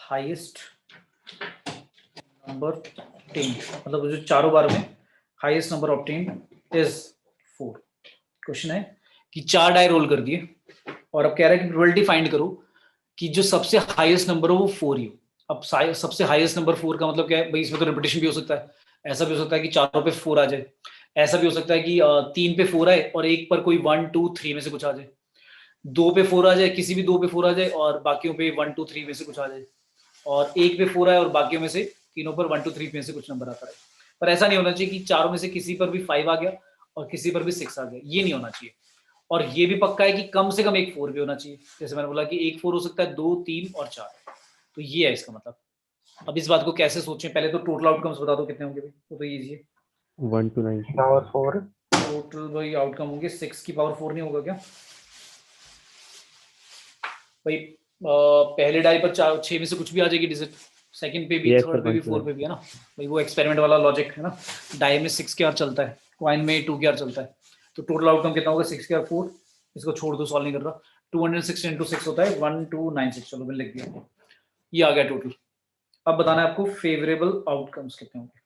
highest number obtained, मतलब जो चारों बार में highest number obtained is 4। Question है कि 4 डाई रोल कर दिए और अब कह रहा है कि प्रोबेबिलिटी फाइंड करो कि जो सबसे हाईएस्ट नंबर हो वो 4 ही हो। अब सबसे हाईएस्ट नंबर 4 का मतलब क्या है भाई, इसमें तो रिपीटेशन भी हो सकता है, ऐसा भी हो सकता है कि चारों पे 4 आ जाए, ऐसा भी हो सकता है कि 3 पे 4 आए और एक पर कोई 1 2 3 में से कुछ आ जाए, 2 पे 4 आ जाए, किसी भी 2 पे 4 आ जाए और बाकियों पे 1 2 3 में से कुछ आ जाए, और 1 पे 4 आए और बाकियों में से तीनों पर 1 2 3 में से कुछ नंबर आता है। पर ऐसा नहीं होना चाहिए कि चारों में से किसी पर भी 5 आ गया और किसी पर भी 6 आ गया, ये नहीं होना चाहिए। और ये भी पक्का है कि कम से कम एक 4 भी होना चाहिए, जैसे मैंने बोला कि एक 4 हो सकता है, 2 3 और 4, तो ये है इसका मतलब। अब इस बात को कैसे सोचें, पहले तो टोटल आउटकम्स बता दो कितने होंगे भाई, वो तो इजी है। 1 to 9 पावर 4 टोटल भाई आउटकम होंगे 6 की पावर 4 नहीं होगा क्या भाई? पहले डाई पर 6 में से कुछ भी आ जाएगी डिजिट, सेकंड पे भी, Yes, थर्ड sir, पे भी, 1 फोर्थ पे भी है ना भाई, वो एक्सपेरिमेंट वाला लॉजिक है ना। डाई में 6 के आर चलता है, क्वाइन में 2 के आर चलता है, तो टोटल आउटकम कितना होगा 6 के आर 4, इसको छोड़ दो, सॉल्व नहीं कर रहा, 260 into 6 होता है 1296, चलो मैंने लिख दिया, ये आ गया टोटल। अब बताना है आपको फेवरेबल आउटकम्स कितने होंगे।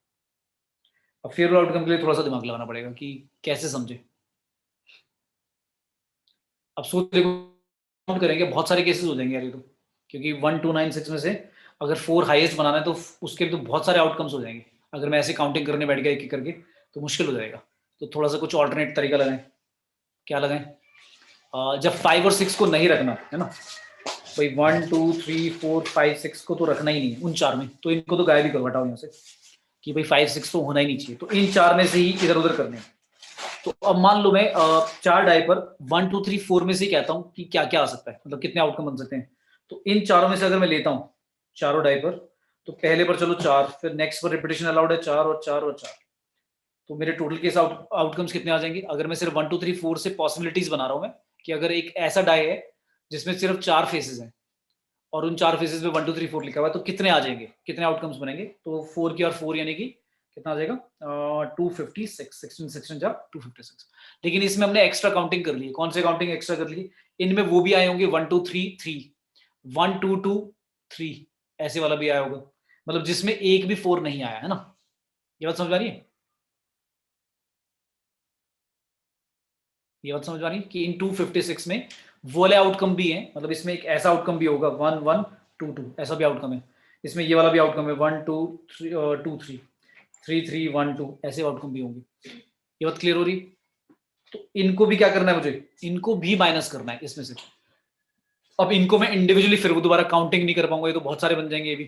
अब फेवरेबल आउटकम के लिए थोड़ा सा दिमाग लगाना पड़ेगा कि कैसे समझे। अब सोच देखो, काउंट करेंगे, बहुत सारे केसेस हो जाएंगे यार ये तो, क्योंकि 1296 में से अगर 4 हाईएस्ट बनाना है तो उसके तो बहुत सारे आउटकम्स हो जाएंगे। अगर मैं ऐसे काउंटिंग करने बैठ गया एक एक करके तो मुश्किल हो जाएगा, तो थोड़ा सा कुछ ऑल्टरनेट तरीका लगाएं। क्या लगाएं? जब 5 और 6 को नहीं रखना है ना भाई, 1 2 3 4 5 6 को तो रखना ही नहीं है उन चार में, तो इनको तो गायब ही करो, हटाओ यहाँ से कि भाई 5 6 तो होना ही नहीं चाहिए, तो इन चार में से ही इधर उधर करने हैं। तो अब मान लो मैं 4 डाई पर 1 2 3 4 में से कहता हूँ कि क्या क्या आ सकता है, मतलब कितने आउटकम बन सकते हैं। तो इन चारों में से अगर मैं लेता हूँ चारों डाई पर, तो पहले पर चलो 4, फिर नेक्स्ट पर रिपीटेशन अलाउड है 4 और 4 और 4, तो मेरे टोटल केस आउटकम्स कितने आ जाएंगे। अगर मैं सिर्फ 1 2 3 4 से पॉसिबिलिटीज बना रहा हूँ मैं, कि अगर एक ऐसा डाई है जिसमें सिर्फ 4 फेसेस हैं और उन 4 फेसेस में 1 2 3 4 लिखा हुआ है, तो कितने आ जाएंगे, कितने आउटकम्स बनेंगे। तो 4 की और 4 यानी कि कितना आ जाएगा 256, 16 16 जा 256। लेकिन इसमें हमने एक्स्ट्रा काउंटिंग कर ली। कौन से काउंटिंग एक्स्ट्रा कर ली? इनमें वो भी आए होंगे 1 2 3 3, 1 2 2 3 ऐसे वाला भी आया होगा, मतलब जिसमें एक भी 4 नहीं आया है ना। ये बात समझ आ रही है? ये बात समझ आ रही है कि इन 256 में वो वाले आउटकम भी हैं, मतलब इसमें एक ऐसा आउटकम भी होगा 1 1 2 2 ऐसा भी आउटकम है, इसमें ये वाला भी आउटकम है 1 2 3 2 3 3 3 1 2 ऐसे आउटकम भी होंगे। ये बात क्लियर हो रही? तो इनको भी क्या करना है मुझे, इनको भी माइनस करना है इसमें से। अब इनको मैं इंडिविजुअली फिर वो दोबारा काउंटिंग नहीं कर पाऊंगा, ये तो बहुत सारे बन जाएंगे ये भी।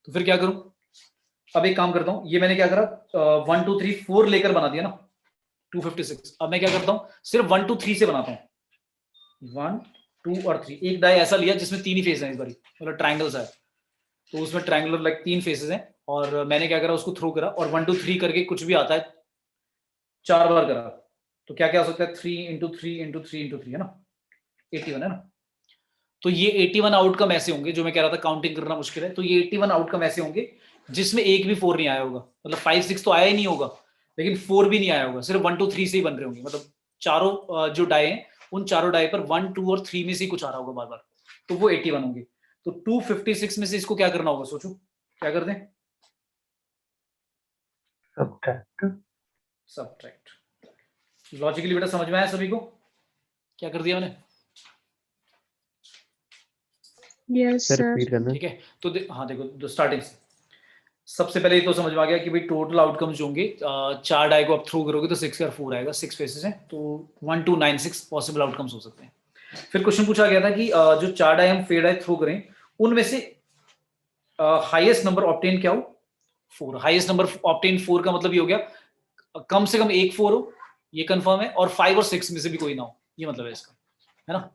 तो फिर क्या करूं? अब एक काम करता हूं, ये मैंने क्या करा 1 2 3 4 लेकर बना दिया ना 256। अब मैं क्या करता हूं, सिर्फ 1 2 3 से बनाता हूं, 1 2 और 3। एक डाई ऐसा लिया जिसमें 3 ही फेस हैं इस बारी, मतलब ट्राइंगल्स है, तो उसमें ट्राइंगुलर लाइक 3 फेसेस हैं, और मैंने क्या करा उसको थ्रो करा, और 1 2 3 करके कुछ भी आता है 4 बार करा, तो क्या क्या हो सकता है 3 into 3 into 3 into 3 है ना, 81 है ना। तो ये 81 आउटकम ऐसे होंगे, जो मैं कह रहा था काउंटिंग करना मुश्किल है, तो ये 81 आउटकम ऐसे होंगे जिसमें एक भी 4 नहीं आया होगा, मतलब 5 6 तो आया ही नहीं होगा, लेकिन 4 भी नहीं आया होगा, सिर्फ 1 2 3 से ही बन रहे होंगे, मतलब चारों जो डाई हैं उन चारों डाई पर 1 2 और 3 में से कुछ आ रहा होगा बार बार, तो वो 81 होंगे। तो 256 में से इसको क्या करना होगा, सोचो क्या कर दें? सब्ट्रैक्ट। लॉजिकली बेटा समझ में आया सभी को? क्या कर दिया मैंने? Yes, sir sir. रिपीट करना। ठीक है, तो हाँ देखो स्टार्टिंग से सबसे पहले तो समझ में आ गया कि भाई टोटल आउटकम्स जो होंगे, 4 डाई को आप थ्रो करोगे तो 6 और 4 आएगा, 6 फेसेस हैं, तो 1 2 9 6 पॉसिबल आउटकम्स हो सकते हैं। फिर क्वेश्चन पूछा गया था कि जो 4 डाई हम फेड डाई थ्रो करें उनमें से हाईएस्ट नंबर ऑब्टेन क्या हो, 4। हाईएस्ट नंबर ऑब्टेन 4 का मतलब ये हो गया कम से कम एक 4 हो, ये कंफर्म है, और 5 और 6 में से भी कोई ना हो, ये मतलब है इसका, है ना।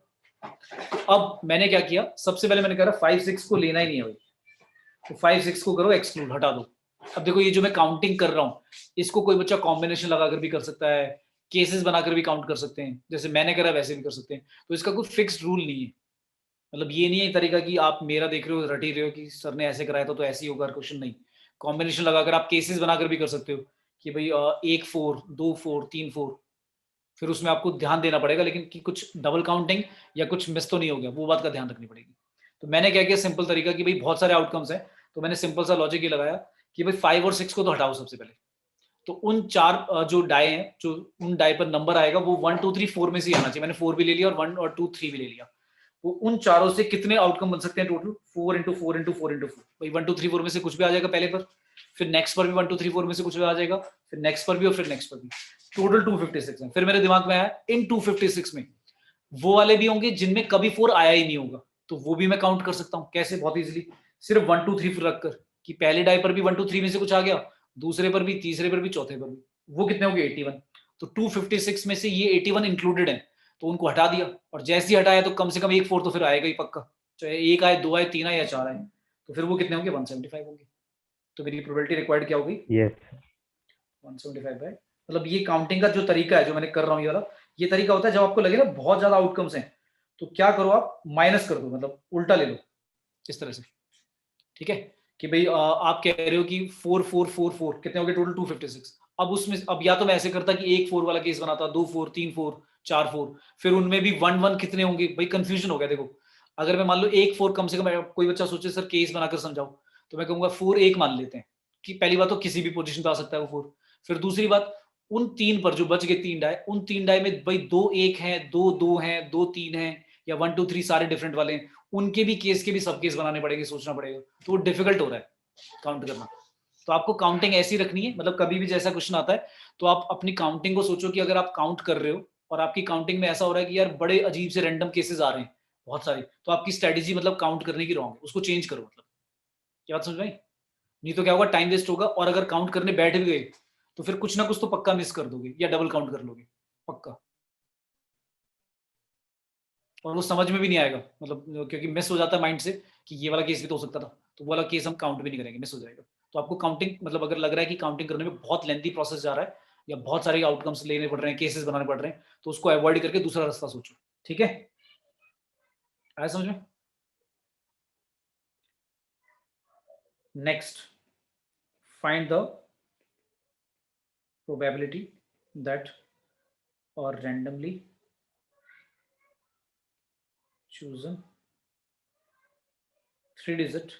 तो अब मैंने क्या किया, सबसे पहले मैंने कहा 5 6 को लेना ही नहीं है भाई, तो 5 6 को करो एक्सक्लूड, हटा दो। अब देखो ये जो मैं काउंटिंग कर रहा हूँ इसको कोई बच्चा कॉम्बिनेशन लगाकर भी कर सकता है, केसेस बनाकर भी काउंट कर सकते हैं, जैसे मैंने करा वैसे भी कर सकते हैं, तो इसका कोई फिक्स्ड रूल नहीं है। मतलब ये नहीं है तरीका कि आप मेरा देख रहे हो रट ही रहे हो कि सर ने ऐसे कराया था तो ऐसे ही होगा, क्वेश्चन नहीं। कॉम्बिनेशन लगाकर आप केसेस बनाकर भी कर सकते हो कि भाई 1 4 2 4 3 4, फिर उसमें आपको ध्यान देना पड़ेगा लेकिन कि कुछ डबल काउंटिंग या कुछ मिस तो नहीं हो गया, वो बात का ध्यान रखनी पड़ेगी। तो मैंने क्या किया, सिंपल तरीका कि भाई बहुत सारे आउटकम्स हैं, तो मैंने सिंपल सा लॉजिक ये लगाया कि भाई 5 और 6 को तो हटाओ सबसे पहले, तो उन 4 जो डाई हैं, जो उन डाई पर नंबर आएगा वो 1 2 3 4 में से आना चाहिए। मैंने 4 भी ले लिया और 1 और 2 3 भी ले लिया, वो उन चारों से कितने आउटकम बन सकते हैं टोटल 4 into 4 into 4 into 4, भाई 1 2 3 4 में से कुछ भी आ जाएगा पहले पर, फिर नेक्स्ट पर भी 1 2 3 4 में से कुछ भी आ जाएगा, फिर नेक्स्ट पर भी और फिर नेक्स्ट पर भी, टोटल 256 है। फिर मेरे दिमाग में आया इन 256 में वो वाले भी होंगे जिनमें कभी 4 आया ही नहीं होगा, तो वो भी मैं काउंट कर सकता हूँ। कैसे? बहुत इजीली, सिर्फ 1 2 3 रखकर कि पहले डाई पर भी 1 2 3 में से कुछ आ गया, दूसरे पर भी, तीसरे पर भी, चौथे पर भी, वो कितने हो गए 81। तो 256 में से ये 81 इंक्लूडेड है, तो उनको हटा दिया, और जैसे ही हटाया तो कम से कम एक 4 तो फिर आएगा ही पक्का, चाहे एक आए, 2 आए, 3 आए या 4 आए, तो फिर वो कितने होंगे 175 होंगे। तो मेरी प्रोबेबिलिटी रिक्वायर्ड क्या होगी? यस 175 बाय, मतलब ये काउंटिंग का जो तरीका है जो मैंने कर रहा हूँ ये वाला, ये तरीका होता है जब आपको लगे ना बहुत ज्यादा आउटकम्स हैं, तो क्या करो आप माइनस कर दो, मतलब उल्टा ले लो इस तरह से, ठीक है। कि भाई आप कह रहे हो कि 4 4 4 4 कितने हो गए टोटल 256। अब उसमें अब या तो मैं ऐसे करता कि एक 4 वाला केस बनाता, 2 4 3 4 4 4, फिर उनमें भी 1 1 कितने होंगे भाई, कंफ्यूजन हो गया। देखो अगर मैं मान लो एक 4 कम से कम, कोई बच्चा सोचे सर केस बनाकर समझाओ, तो मैं कहूंगा 4 1 मान लेते हैं कि पहली बात तो किसी भी पोजीशन पे आ सकता है वो 4। फिर दूसरी बात, उन तीन पर जो बच गए 3 डाई, उन 3 डाई में भाई 2 1 हैं, 2 2 हैं, 2 3 हैं, या 1 2 3 सारे डिफरेंट वाले हैं, उनके भी केस के भी सब केस बनाने पड़ेंगे, सोचना पड़ेगा, तो वो डिफिकल्ट हो रहा है काउंट करना। तो आपको काउंटिंग ऐसी रखनी है, मतलब कभी भी जैसा क्वेश्चन आता है तो आप अपनी काउंटिंग को सोचो कि अगर आप काउंट कर रहे हो और आपकी काउंटिंग में ऐसा हो रहा है कि यार बड़े अजीब से रैंडम केसेस आ रहे हैं बहुत सारे, तो आपकी स्ट्रेटेजी मतलब काउंट करने की रॉन्ग है, उसको चेंज करो। मतलब क्या बात समझ में आई? नहीं तो क्या होगा, टाइम वेस्ट होगा, और अगर काउंट करने बैठ भी गए तो फिर कुछ ना कुछ तो पक्का मिस कर दोगे या डबल काउंट कर लोगे पक्का, और वो समझ में भी नहीं आएगा, मतलब क्योंकि मिस हो जाता है माइंड से कि ये वाला केस भी तो हो सकता था, तो वो वाला केस हम काउंट भी नहीं करेंगे, मिस हो जाएगा। तो आपको काउंटिंग, मतलब अगर लग रहा है कि काउंटिंग करने में बहुत लेंथी प्रोसेस जा रहा है या बहुत सारे आउटकम्स लेने पड़ रहे हैं, केसेस बनाने पड़ रहे हैं, तो उसको अवॉइड करके दूसरा रास्ता सोचो। ठीक है, आया समझ में? Next, find the probability that और randomly chosen 3-digit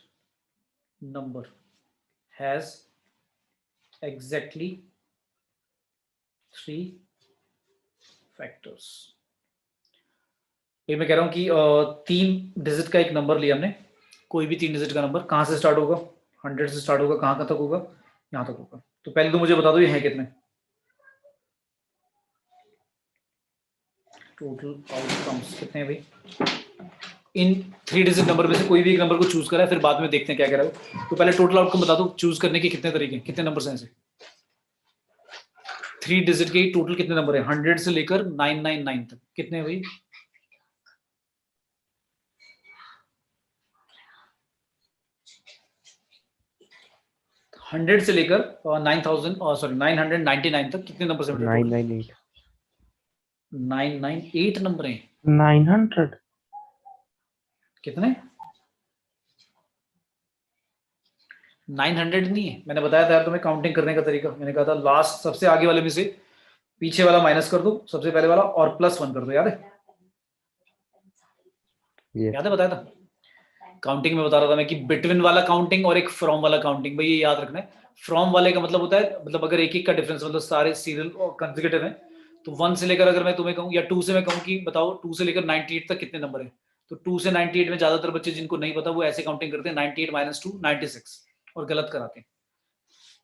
number has exactly 3 factors। ये मैं कह रहा हूं कि 3 डिजिट का एक नंबर लिया हमने, कोई भी 3 डिजिट का नंबर, कहां से स्टार्ट होगा, 100 से स्टार्ट होगा, कहां तक होगा, यहां तक होगा। तो पहले तो मुझे बता दो ये है कितने, टोटल आउटकम्स कितने हैं भाई। इन 3 डिजिट नंबर में से कोई भी एक नंबर को चूज करा है, फिर बाद में देखते हैं क्या कह रहा है। तो पहले टोटल आउटकम बता दो, चूज करने के कितने तरीके, कितने नंबर हैं ऐसे 3 डिजिट के टोटल कितने नंबर है, 100 से लेकर 999 तक कितने हैं भाई। हंड्रेड से लेकर 999 तक कितने नंबर से 998 998 नंबर हैं। 900 कितने, 900 नहीं है, मैंने बताया था यार तुम्हें काउंटिंग करने का तरीका, मैंने कहा था लास्ट सबसे आगे वाले में से पीछे वाला माइनस कर दो, सबसे पहले वाला और +1 कर दो, याद है? yes याद है, बताया था काउंटिंग में, बता रहा था मैं कि बिटवीन वाला काउंटिंग और एक फ्रॉम वाला काउंटिंग, भाई ये याद रखना है। फ्रॉम वाले का मतलब होता है, मतलब अगर एक एक का डिफरेंस, मतलब सारे सीरियल और कंसेक्यूटिव हैं, तो 1 से लेकर अगर मैं तुम्हें कहूँ या 2 से मैं कहूँ कि बताओ 2 से लेकर 98 तक कितने नंबर हैं, तो 2 से 98 में ज्यादातर बच्चे जिनको नहीं पता वो ऐसे काउंटिंग करते हैं 98 - 2 96 और गलत कराते हैं।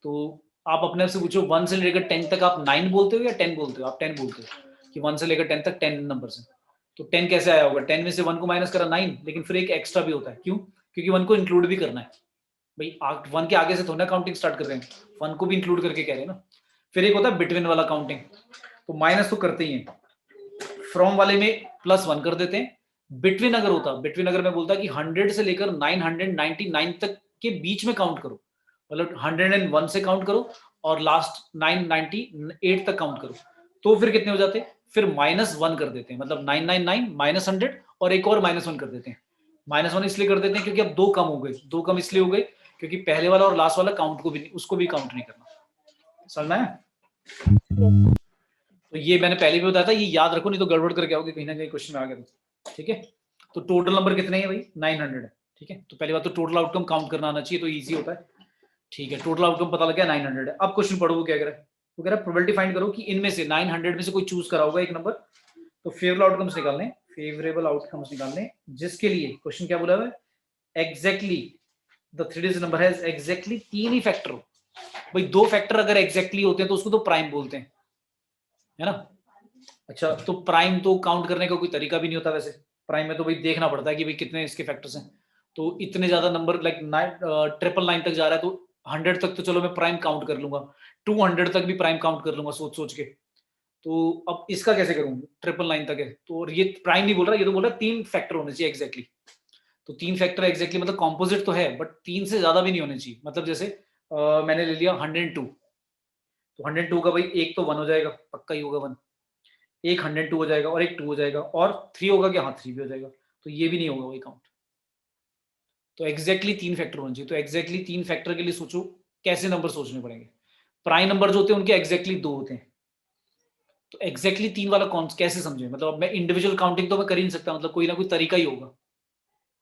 तो आप अपने आप से पूछो 1 से लेकर 10 तक आप 9 बोलते हो या 10 बोलते हो? आप 10 बोलते हो कि 1 से लेकर 10 तक 10 नंबर हैं। तो 10 कैसे आया होगा, 10 में से 1 को माइनस करा 9, लेकिन फिर एक एक्स्ट्रा भी होता है, क्यों? क्योंकि 1 को इंक्लूड भी करना है भाई, 1 के आगे से थोड़ा काउंटिंग स्टार्ट कर रहे हैं, 1 को भी इंक्लूड करके कह रहे हैं ना। फिर एक होता है बिटवीन वाला काउंटिंग, तो माइनस तो करते ही हैं, फ्रॉम वाले में +1 कर देते हैं। बिटवीन अगर होता, बिटवीन अगर मैं बोलता कि 100 से लेकर 999 तक के बीच में काउंट करो, मतलब 101 से काउंट करो और लास्ट 998 तक काउंट करो, तो फिर कितने हो जाते? फिर -1 कर देते हैं, मतलब 999 -100 और एक और -1 कर देते हैं। -1 इसलिए कर देते हैं क्योंकि अब 2 कम हो गए, 2 कम इसलिए हो गए क्योंकि पहले वाला और लास्ट वाला काउंट को भी नहीं, उसको भी काउंट नहीं करना। समझना है? तो ये मैंने पहले भी बताया था, ये याद रखो, नहीं तो गड़बड़ करके आओगे कहीं ना कहीं क्वेश्चन में आ गया तो। ठीक है, तो टोटल नंबर कितने हैं भाई, 900 है। ठीक है, तो पहली बात तो टोटल आउटकम काउंट करना आना चाहिए, तो इजी होता है। ठीक है, टोटल आउटकम पता लग गया 900 है। अब क्वेश्चन पढ़ो, वो क्या कह रहा है, वो कह रहा है प्रोबेबिलिटी फाइंड करो कि इनमें से 900 में से कोई चूज करा होगा एक नंबर, तो फेवरेबल आउटकम्स निकालने, फेवरेबल आउटकम्स निकालने, जिसके लिए क्वेश्चन क्या बोला हुआ है, exactly the 3 digit number has exactly 3 he factor हो। भाई 2 फैक्टर अगर एग्जैक्टली होते हैं तो उसको तो प्राइम बोलते हैं, है ना। अच्छा, तो प्राइम तो काउंट करने का कोई तरीका भी नहीं होता वैसे, प्राइम में तो भाई देखना पड़ता है कि भाई कितने इसके फैक्टर्स हैं, तो इतने ज्यादा नंबर लाइक 999 तक जा रहा है, तो 100 तक तो चलो मैं प्राइम काउंट कर लूंगा, 200 तक भी प्राइम काउंट कर लूंगा सोच सोच के। तो अब इसका कैसे करूंगा, 999 तक है, तो ये प्राइम नहीं बोल रहा, ये तो बोल रहा है 3 फैक्टर होने चाहिए एग्जैक्टली। तो 3 फैक्टर एग्जैक्टली मतलब कॉम्पोजिट तो है, बट 3 से ज्यादा भी नहीं होने चाहिए। मतलब जैसे मैंने ले लिया 102, तो 102 का भाई एक तो 1 हो जाएगा, पक्का ही होगा 1, एक 102 हो जाएगा और एक 2 हो जाएगा, और 3 होगा क्या, हाँ 3 भी हो जाएगा, तो ये भी नहीं होगा वही काउंट। तो एग्जैक्टली 3 फैक्टर होने चाहिए। तो एग्जैक्टली 3 फैक्टर के लिए सोचो कैसे नंबर सोचने पड़ेंगे। प्राइम नंबर जो होते हैं उनके एग्जैक्टली 2 होते हैं, तो एग्जैक्टली 3 वाला कौन कैसे समझे, मतलब अब मैं इंडिविजुअल काउंटिंग तो मैं कर ही नहीं सकता, मतलब कोई ना कोई तरीका ही होगा,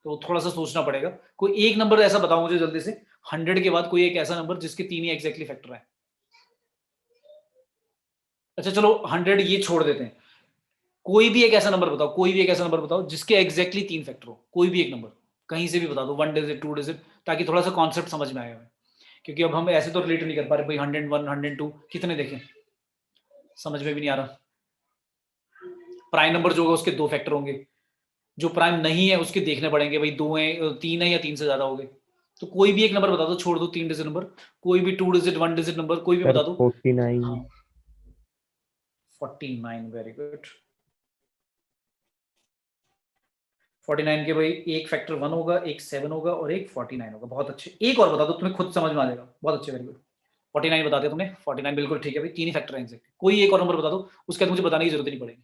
तो थोड़ा सा सोचना पड़ेगा। कोई एक नंबर ऐसा बताओ मुझे जल्दी से, 100 के बाद कोई एक ऐसा नंबर जिसके 3 ही एग्जैक्टली फैक्टर है। अच्छा चलो 100 ये छोड़ देते हैं, कोई भी एक ऐसा नंबर बताओ, कोई भी एक ऐसा नंबर बताओ जिसके एग्जैक्टली 3 फैक्टर हो, कोई भी एक नंबर कहीं से भी बता दो, 1 डिजिट 2 डिजिट, ताकि थोड़ा सा कॉन्सेप्ट समझ में आएगा। क्योंकि अब हम ऐसे तो रिलेट नहीं कर पा रहे भाई 101 102 कितने देखें, समझ में भी नहीं आ रहा। प्राइम नंबर जो होगा उसके 2 फैक्टर होंगे, जो प्राइम नहीं है उसके देखने पड़ेंगे भाई 2 है 3 है या 3 से ज्यादा हो गए। तो कोई भी एक नंबर बता दो, छोड़ दो 3 डिजिट नंबर, कोई भी 2 डिजिट 1 डिजिट नंबर कोई भी सर बता दो। 49। हाँ 49, वेरी गुड। 49 के भाई एक फैक्टर 1 होगा, एक 7 होगा और एक 49 होगा। बहुत अच्छे, एक और बता दो, तुम्हें खुद समझ में आ जाएगा। बहुत अच्छे, वेरी गुड। 49 बता दिया तुमने, 49 बिल्कुल ठीक है भाई, 3 ही फैक्टर है इनसे। कोई एक और नंबर बता दो, उसके बाद मुझे बताने की जरूरत नहीं पड़ेगी।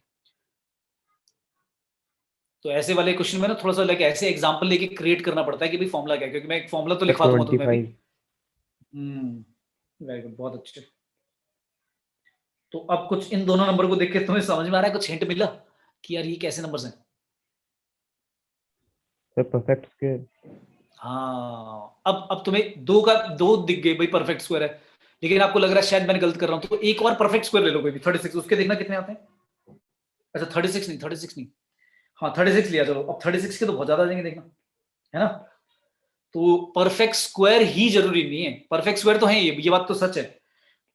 तो ऐसे वाले क्वेश्चन में ना थोड़ा सा लाइक ऐसे एग्जांपल लेके क्रिएट करना पड़ता है कि भाई फॉर्मूला क्या है, क्योंकि मैं एक फॉर्मूला तो लिखवा दूंगा तुम्हें अभी। 25। वेरी गुड, बहुत अच्छे। तो अब कुछ इन दोनों नंबर को देख के तुम्हें समझ में आ रहा है, कुछ हिंट मिला कि यार ये कैसे नंबर्स हैं? Sir perfect square. हाँ अब तुम्हें दो दिख गए भाई, परफेक्ट स्क्वायर है, लेकिन आपको लग रहा है शायद मैंने गलत कर रहा हूँ, तो एक और परफेक्ट स्क्वायर ले लो कोई भी, 36, उसके देखना कितने आते हैं। अच्छा 36 नहीं, हाँ 36 लिया, चलो अब 36 के तो बहुत ज्यादा आ जाएंगे, देखना है ना। तो परफेक्ट स्क्वायर ही जरूरी नहीं है, परफेक्ट स्क्वायर तो है ये बात तो सच है,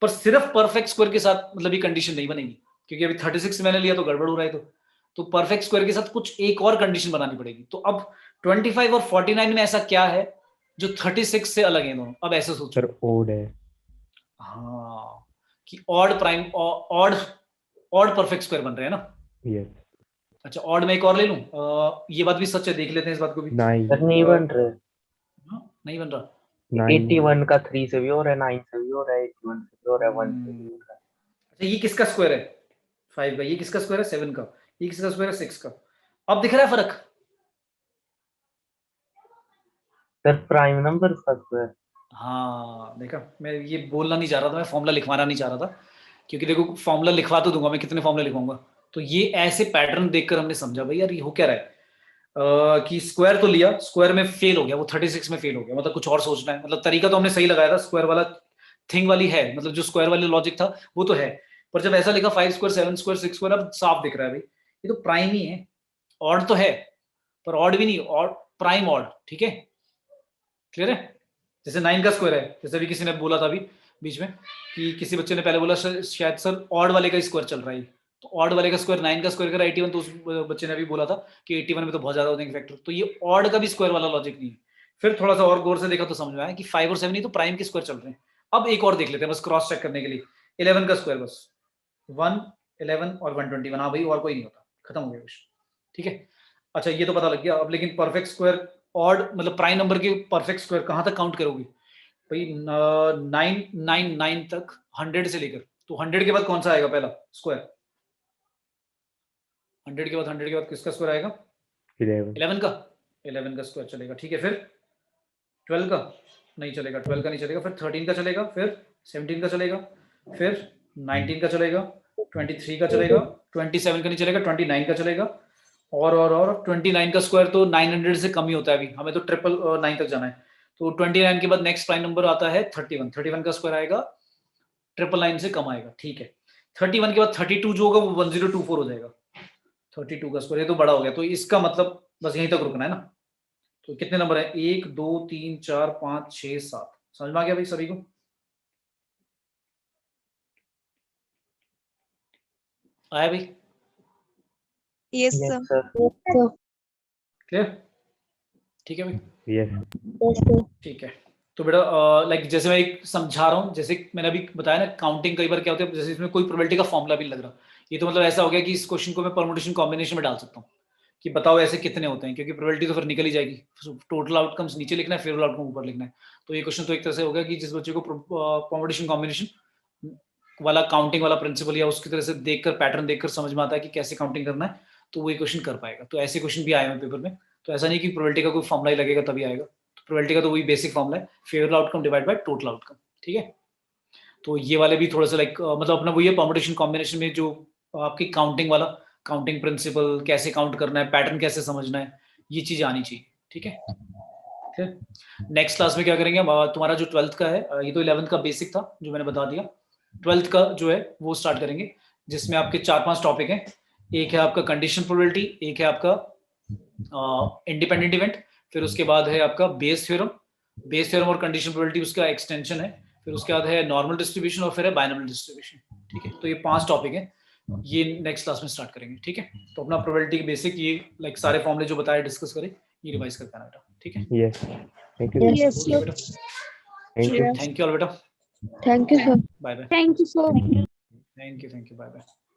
पर सिर्फ परफेक्ट स्क्वायर के साथ मतलब ये कंडीशन नहीं बनेगी, क्योंकि अभी 36 मैंने लिया तो गड़बड़ हो रहा है। तो परफेक्ट स्क्वायर के साथ कुछ एक और कंडीशन बनानी पड़ेगी। तो अब 25 और 49 में ऐसा क्या है जो 36 से अलग है दोनों? अब ऐसे सोचो। सर ओड है। हाँ, कि odd prime odd perfect square बन रहे हैं ना। यस। अच्छा ऑड में एक और ले लूं, ये बात भी सच है, देख लेते हैं इस बात को भी। 9। सर नहीं बन रहे। हाँ, नहीं बन रहा। 9 81 का 3 से भी और है, 9 से भी और है, 81 से भी और है, 1 से भी और है। अच्छा ये किसका स्क्वायर है? 5 का। ये किसका स्क्वायर है? 7 का। ये किसका स्क्वायर है? 6 का। अब दिख रहा है फर्क? सर प्राइम नंबर का स्क्वायर। हाँ देखा, मैं ये बोलना नहीं चाह रहा था, मैं फॉर्मूला लिखवाना नहीं चाह रहा था, क्योंकि देखो फॉर्मूला लिखवा तो दूंगा मैं, कितने फॉर्मूला लिखवाऊंगा। तो ये ऐसे पैटर्न देखकर हमने समझा भाई यार ये हो क्या रहा है, कि स्क्वायर तो लिया, स्क्वायर में फेल हो गया, वो 36 में फेल हो गया, मतलब कुछ और सोचना है। मतलब तरीका तो हमने सही लगाया था, स्क्वायर वाला थिंग वाली है, मतलब जो स्क्वायर वाली लॉजिक था वो तो है, पर जब ऐसा लिखा 5 स्क्वायर 7 स्क्वायर 6 स्क्वायर, अब साफ दिख रहा है भाई ये तो प्राइम ही है। ऑड तो है पर ऑड भी नहीं, ऑड प्राइम ऑड, ठीक है, क्लियर है। जैसे 9 का स्क्वायर है, जैसे अभी किसी ने बोला था अभी बीच में कि किसी बच्चे ने पहले बोला शायद सर ऑड वाले का स्क्वायर चल रहा है, तो ऑड वाले का स्क्वायर 9 का स्क्वायर करा 81, तो उस बच्चे ने अभी बोला था कि 81 में तो बहुत ज्यादा हो जाएंगे फैक्टर, तो ये ऑड का भी स्क्वायर वाला लॉजिक नहीं है। फिर थोड़ा सा और गौर से देखा तो समझ में आया कि 5 और 7 ही तो प्राइम के स्क्वायर चल रहे हैं। अब एक और देख लेते हैं बस क्रॉस चेक करने के लिए, 11 का स्क्वायर, बस 1 11 और 121, हाँ भाई और कोई नहीं होता, खत्म हो गया कुछ, ठीक है। अच्छा ये तो पता लग गया। अब लेकिन परफेक्ट स्क्वायर ऑड मतलब प्राइम नंबर के परफेक्ट स्क्वायर कहाँ तक काउंट करोगे भाई? 999 तक, 100 से लेकर, तो 100 के बाद कौन सा आएगा पहला स्क्वायर? 100 के बाद, 100 के बाद किसका स्क्वायर आएगा? 11 का। 11 का स्क्वायर चलेगा, ठीक है। फिर 12 का नहीं चलेगा, 12 का नहीं चलेगा, फिर 13 का चलेगा, फिर 17 का चलेगा, फिर 19 का चलेगा, 23 का चलेगा, 27 का नहीं चलेगा, 29 का चलेगा, और 29 का स्क्वायर तो 900 से कम ही होता है, अभी हमें तो 999 तक जाना है। तो 29 के बाद नेक्स्ट प्राइम नंबर आता है 31, 31 का स्क्वायर आएगा 999 से कम आएगा, ठीक है। 31 के बाद 32 जो होगा वो 1024 हो जाएगा, 32 का स्क्वायर, ये तो बड़ा हो गया, तो इसका मतलब बस यहीं तक रुकना है ना। तो कितने नंबर है? 1 2 3 4 5 6 7, समझ में आ गया भाई सभी को? आया भाई? Yes, yes sir. Sir. Clear? ठीक है भाई, यस। ठीक है। तो बेटा लाइक जैसे मैं एक समझा रहा हूँ, जैसे मैंने अभी बताया ना काउंटिंग कई बार क्या होता है, जैसे इसमें कोई प्रोबेबिलिटी का फॉर्मूला भी लग रहा, ये तो मतलब ऐसा हो गया कि इस क्वेश्चन को मैं परमुटेशन कॉम्बिनेशन में डाल सकता हूँ कि बताओ ऐसे कितने होते हैं, क्योंकि प्रोबेबिलिटी तो फिर निकल ही जाएगी, टोटल आउटकम्स नीचे लिखना है, फेवरेबल आउटकम ऊपर लिखना है। तो ये क्वेश्चन तो एक तरह से हो गया कि जिस बच्चे को परमुटेशन कॉम्बिनेशन वाला काउंटिंग वाला प्रिंसिपल या उसकी तरह से देखकर पैटर्न देखकर समझ में आता है कि कैसे काउंटिंग करना है, तो वो क्वेश्चन कर पाएगा। तो ऐसे क्वेश्चन भी आए हैं पेपर में, तो ऐसा नहीं कि प्रोबेबिलिटी का कोई फॉर्मूला ही लगेगा तभी आएगा। प्रोबेबिलिटी का तो वही बेसिक फॉर्मूला है, favourable outcome divide by total outcome, ठीक है। तो ये वाले भी थोड़ा सा लाइक मतलब अपना वही है, परमुटेशन कॉम्बिनेशन में जो आपकी काउंटिंग वाला, काउंटिंग प्रिंसिपल कैसे काउंट करना है, पैटर्न कैसे समझना है, ये चीज आनी चाहिए, ठीक है। नेक्स्ट क्लास में क्या करेंगे, तुम्हारा जो 12th का है, ये तो 11th का बेसिक था जो मैंने बता दिया, 12th का जो है वो स्टार्ट करेंगे, जिसमें आपके 4-5 टॉपिक हैं। एक है आपका कंडीशन प्रोबेबिलिटी, एक है आपका इंडिपेंडेंट इवेंट, फिर उसके बाद है आपका बेस थ्योरम और कंडीशन प्रोबेबिलिटी उसका एक्सटेंशन है, फिर उसके बाद है नॉर्मल डिस्ट्रीब्यूशन और फिर है बाइनोमियल डिस्ट्रीब्यूशन, ठीक है। तो ये 5 टॉपिक हैं, ये नेक्स्ट क्लास में स्टार्ट करेंगे, ठीक है। तो अपना प्रोबेबिलिटी के बेसिक ये लाइक सारे फॉर्मूले जो बताए डिस्कस करें, ये रिवाइज करके आना बेटा, ठीक है। Yes. Thank you. Yes, okay sir. बेटा, Thank you. Thank you all बेटा, Thank you, sir. Bye bye, Thank you, sir. Thank you, bye bye.